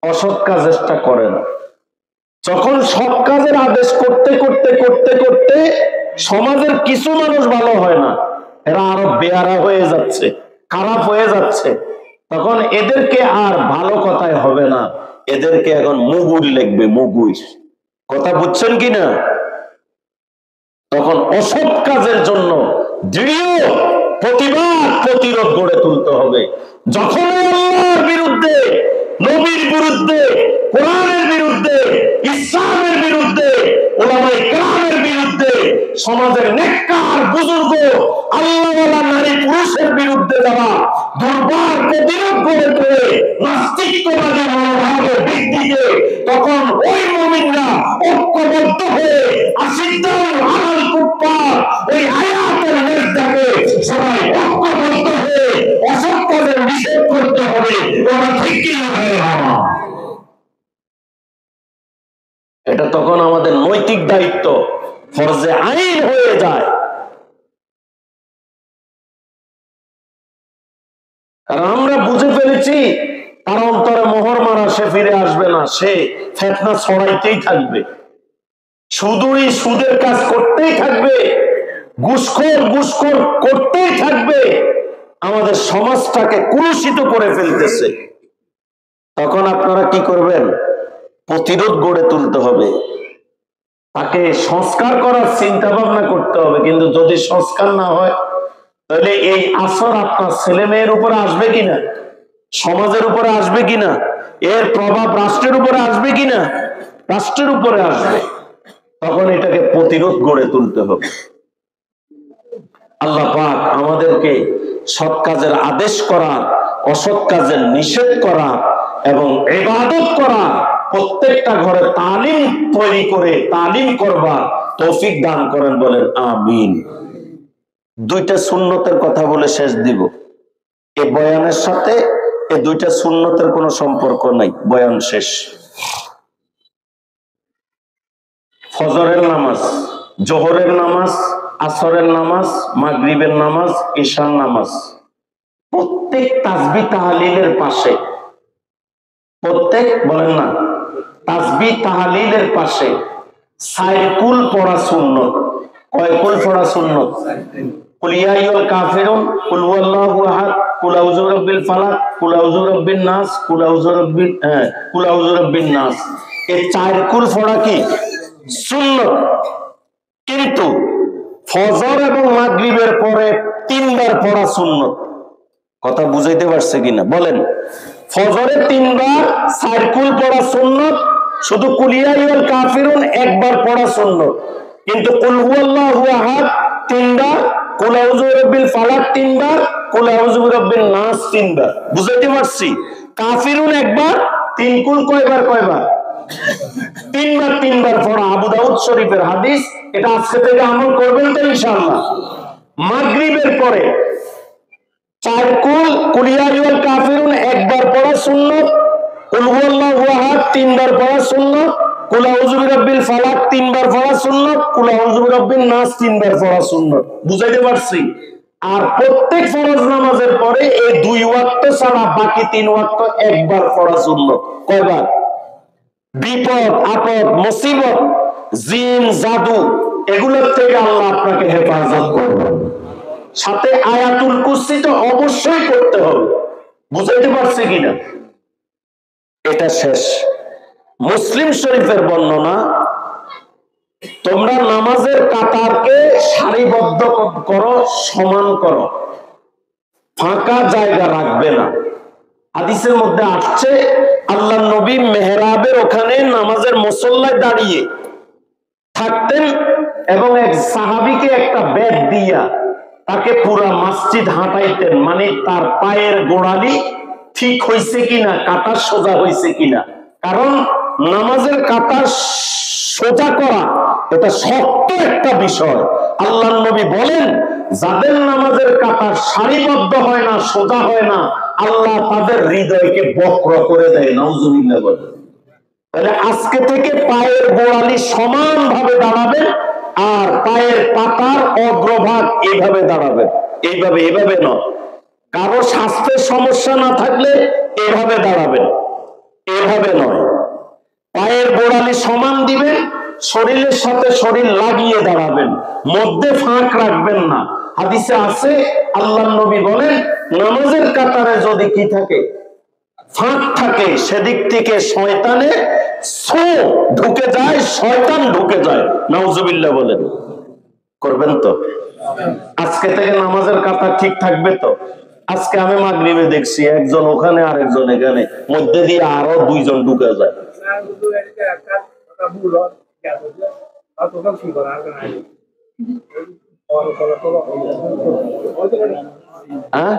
অসৎ কাজটা করে না। যখন সৎ কাজের আদেশ করতে করতে করতে করতে সমাজের কিছু মানুষ ভালো হয় না, এরা আরো বেয়ারা হয়ে যাচ্ছে, খারাপ হয়ে যাচ্ছে, তখন এদেরকে আর ভালো কথায় হবে না, এদেরকে এখন মুগুর লিখবে, মুগুর। কথা বুঝছেন কিনা? তখন অসৎ কাজের জন্য দৃঢ় প্রতিবাদ, প্রতিরোধ গড়ে তুলতে হবে। যখন আল্লাহর বিরুদ্ধে, নবীর বিরুদ্ধে, কোরআনের বিরুদ্ধে, ইসলামের বিরুদ্ধে, উলামায়ে কেরামের বিরুদ্ধে, সমাজের নেককার বুজুর্গ, আল্লাহওয়ালা নারী পুরুষের বিরুদ্ধে যারা দুর্বার প্রতিরোধ গড়ে তোলে, নাস্তিকবাদী মনোভাবের দিক থেকে, তখন ওই মুমিনরা ঐক্যবদ্ধ হয়ে আসিদ্দার আলাল কুফার ওই আয়াতের নির্দেশে সবাই ঐক্যবদ্ধ হয়ে অসৎ কাজের নিষেধ করতে হবে। ওরা ঠিক কিনা ভাইরা? এটা তখন আমাদের নৈতিক দায়িত্ব, ফরজে আইন হয়ে যায়। কারণ আমরা বুঝে ফেলেছি তার অন্তরে মোহর মারা, সে ফিরে আসবে না, সে ফিতনা ছড়াইতেই থাকবে, সুদূরই সুদের কাজ করতেই থাকবে, ঘুষখোর করতেই থাকবে, আমাদের সমাজটাকে কুলুষিত করে ফেলতেছে। তখন আপনারা কি করবেন? প্রতিরোধ গড়ে তুলতে হবে, তাকে সংস্কার করার চিন্তা ভাবনা করতে হবে। কিন্তু যদি সংস্কার না হয়, তাহলে এই আসর আপনার ছেলে মেয়ের উপরে আসবে কিনা, সমাজের উপরে আসবে কিনা, এর প্রভাব রাষ্ট্রের উপরে আসবে কিনা? রাষ্ট্রের উপরে আসবে। তখন এটাকে প্রতিরোধ গড়ে তুলতে হবে। আল্লাহ পাক আমাদেরকে সৎ কাজের আদেশ করা, অসৎ কাজের নিষেধ করা এবং ইবাদত করা, প্রত্যেকটা ঘরে তালিম তৈরি করে তালিম করবার তৌফিক দান করেন, বলেন আমিন। 2টা সুন্নতের কথা বলে শেষ দিব। এই বয়ানের সাথে এই 2টা সুন্নতের কোনো সম্পর্ক নাই, বয়ান শেষ। ফজরের নামাজ, জোহরের নামাজ, আসরের নামাজ, মাগরিবের নামাজ, ঈশার নামাজ, প্রত্যেক তাসবিহ তাহলিলের পাশে প্রত্যেক বলেন না তাসবিহ তাহলিলের পাশে সাইকুল পড়া সুন্নত। কয় কুল পড়া সুন্নত? কুল ইয়া আইয়ুহাল কাফিরুন, কুল হুয়াল্লাহু আহাদ, কুল আউযু বিরাব্বিল ফালাক, কুল আউযু বিরাব্বিন নাস, কুল আউযু বিরাব্বিন নাস। এই চার কুল পড়া কি সুন্নত। কিন্তু ফজর এবং মাগরিবের পরে 3 বার পড়া সুন্নত। কথা বুঝাইতে পারছে কিনা বলেন? ফজরে 3 বার সাইকুল পড়া সুন্নত, শুধু কুল ইয়া আইয়ুহাল কাফিরুন একবার পড়া সুন্নত। কিন্তু কুল হুয়াল্লাহু আহাদ 3 বার, কুল আউযু বিরাব্বিল ফালাক 3 বার, কুল আউযু বিরাব্বিন নাস 3 বার। বুঝাইতে পারছি? কাফিরুন একবার, 3 কুল কয়বার? 3 বার 3 বার পড়া। আবু দাউদ শরীফের হাদিস। এটা আজকে থেকে আমল করবেন তো ইনশাআল্লাহ। মাগরিবের পরে 4 কুল কুল ইয়া আইয়ুহাল কাফিরুন একবার পড়া সুন্নত, কুল হুয়াল্লাহু আহাদ 3 বার পড়া সুন্নত, কুল আউযু বিরাব্বিল ফালাক 3 বার পড়া সুন্নত, কুল আউযু বিরাব্বিন নাস 3 বার পড়া সুন্নত। বুঝাইতে পারছি? আর প্রত্যেক ফরজ নামাজের পরে এই 2 ওয়াক্ত ছাড়া বাকি 3 ওয়াক্ত একবার পড়া সুন্নত। কয়বার? বিপদ আপদ মুসিবত জিন জাদু এগুলোর থেকে আল্লাহ আপনাকে হেফাজত করবেন। সাথে আয়াতুল কুরসি তো অবশ্যই করতে হবে। বুঝাইতে পারছি কিনা? এটা শেষ। মুসলিম শরীফের বর্ণনা, তোমরা নামাজের কাতারকে সারিবদ্ধ করো, সমান করো, ফাঁকা জায়গা রাখবে না। হাদিসের মধ্যে আসছে আল্লাহর নবী মেহরাবের ওখানে নামাজের মুসল্লায় দাঁড়িয়ে থাকতেন এবং এক সাহাবীকে একটা ব্যাগ দিয়া তাকে পুরা মসজিদ হাঁটাইতেন। মানে তার পায়ের গোড়ালি ঠিক হয়েছে কিনা, কাটা সোজা হয়েছে কিনা। কারণ নামাজের কাটা সোজা করা এটা শক্ত একটা বিষয়। আল্লাহর নবী বলেন, যাদের নামাজের কাটা সারিবদ্ধ হয় না, সোজা হয় না, আল্লাহ তাদের হৃদয়কে বক্র করে দেয়। নাউজুবিল্লাহ বলেন। তাহলে আজকে থেকে পায়ের গোড়ালি সমান ভাবে দাঁড়াবেন, আর পায়ের পাতার অগ্রভাগ এইভাবে দাঁড়াবেন। এইভাবে নয়। কারো স্বাস্থ্যের সমস্যা না থাকলে এভাবে দাঁড়াবেন, এভাবে নয়। পায়ের গোড়ালি সমান দিবেন, শরীরের সাথে শরীর লাগিয়ে দাঁড়াবেন, মধ্যে ফাঁক রাখবেন না। হাদিসে আছে আল্লাহর নবী বলেন, নামাজের কাতারে যদি কি থাকে, ফাঁক থাকে, সেদিক থেকে শয়তানে ঢুকে যায়, শয়তান ঢুকে যায়। নাউজুবিল্লাহ বলেন। করবেন তো? আজকে থেকে নামাজের কাতার ঠিক থাকবে তো? আজকে আমি মাগরিবে দেখছি একজন ওখানে আর একজন এখানে, মধ্যে দিয়ে আরো 2 জন ঢুকে যায়। হ্যাঁ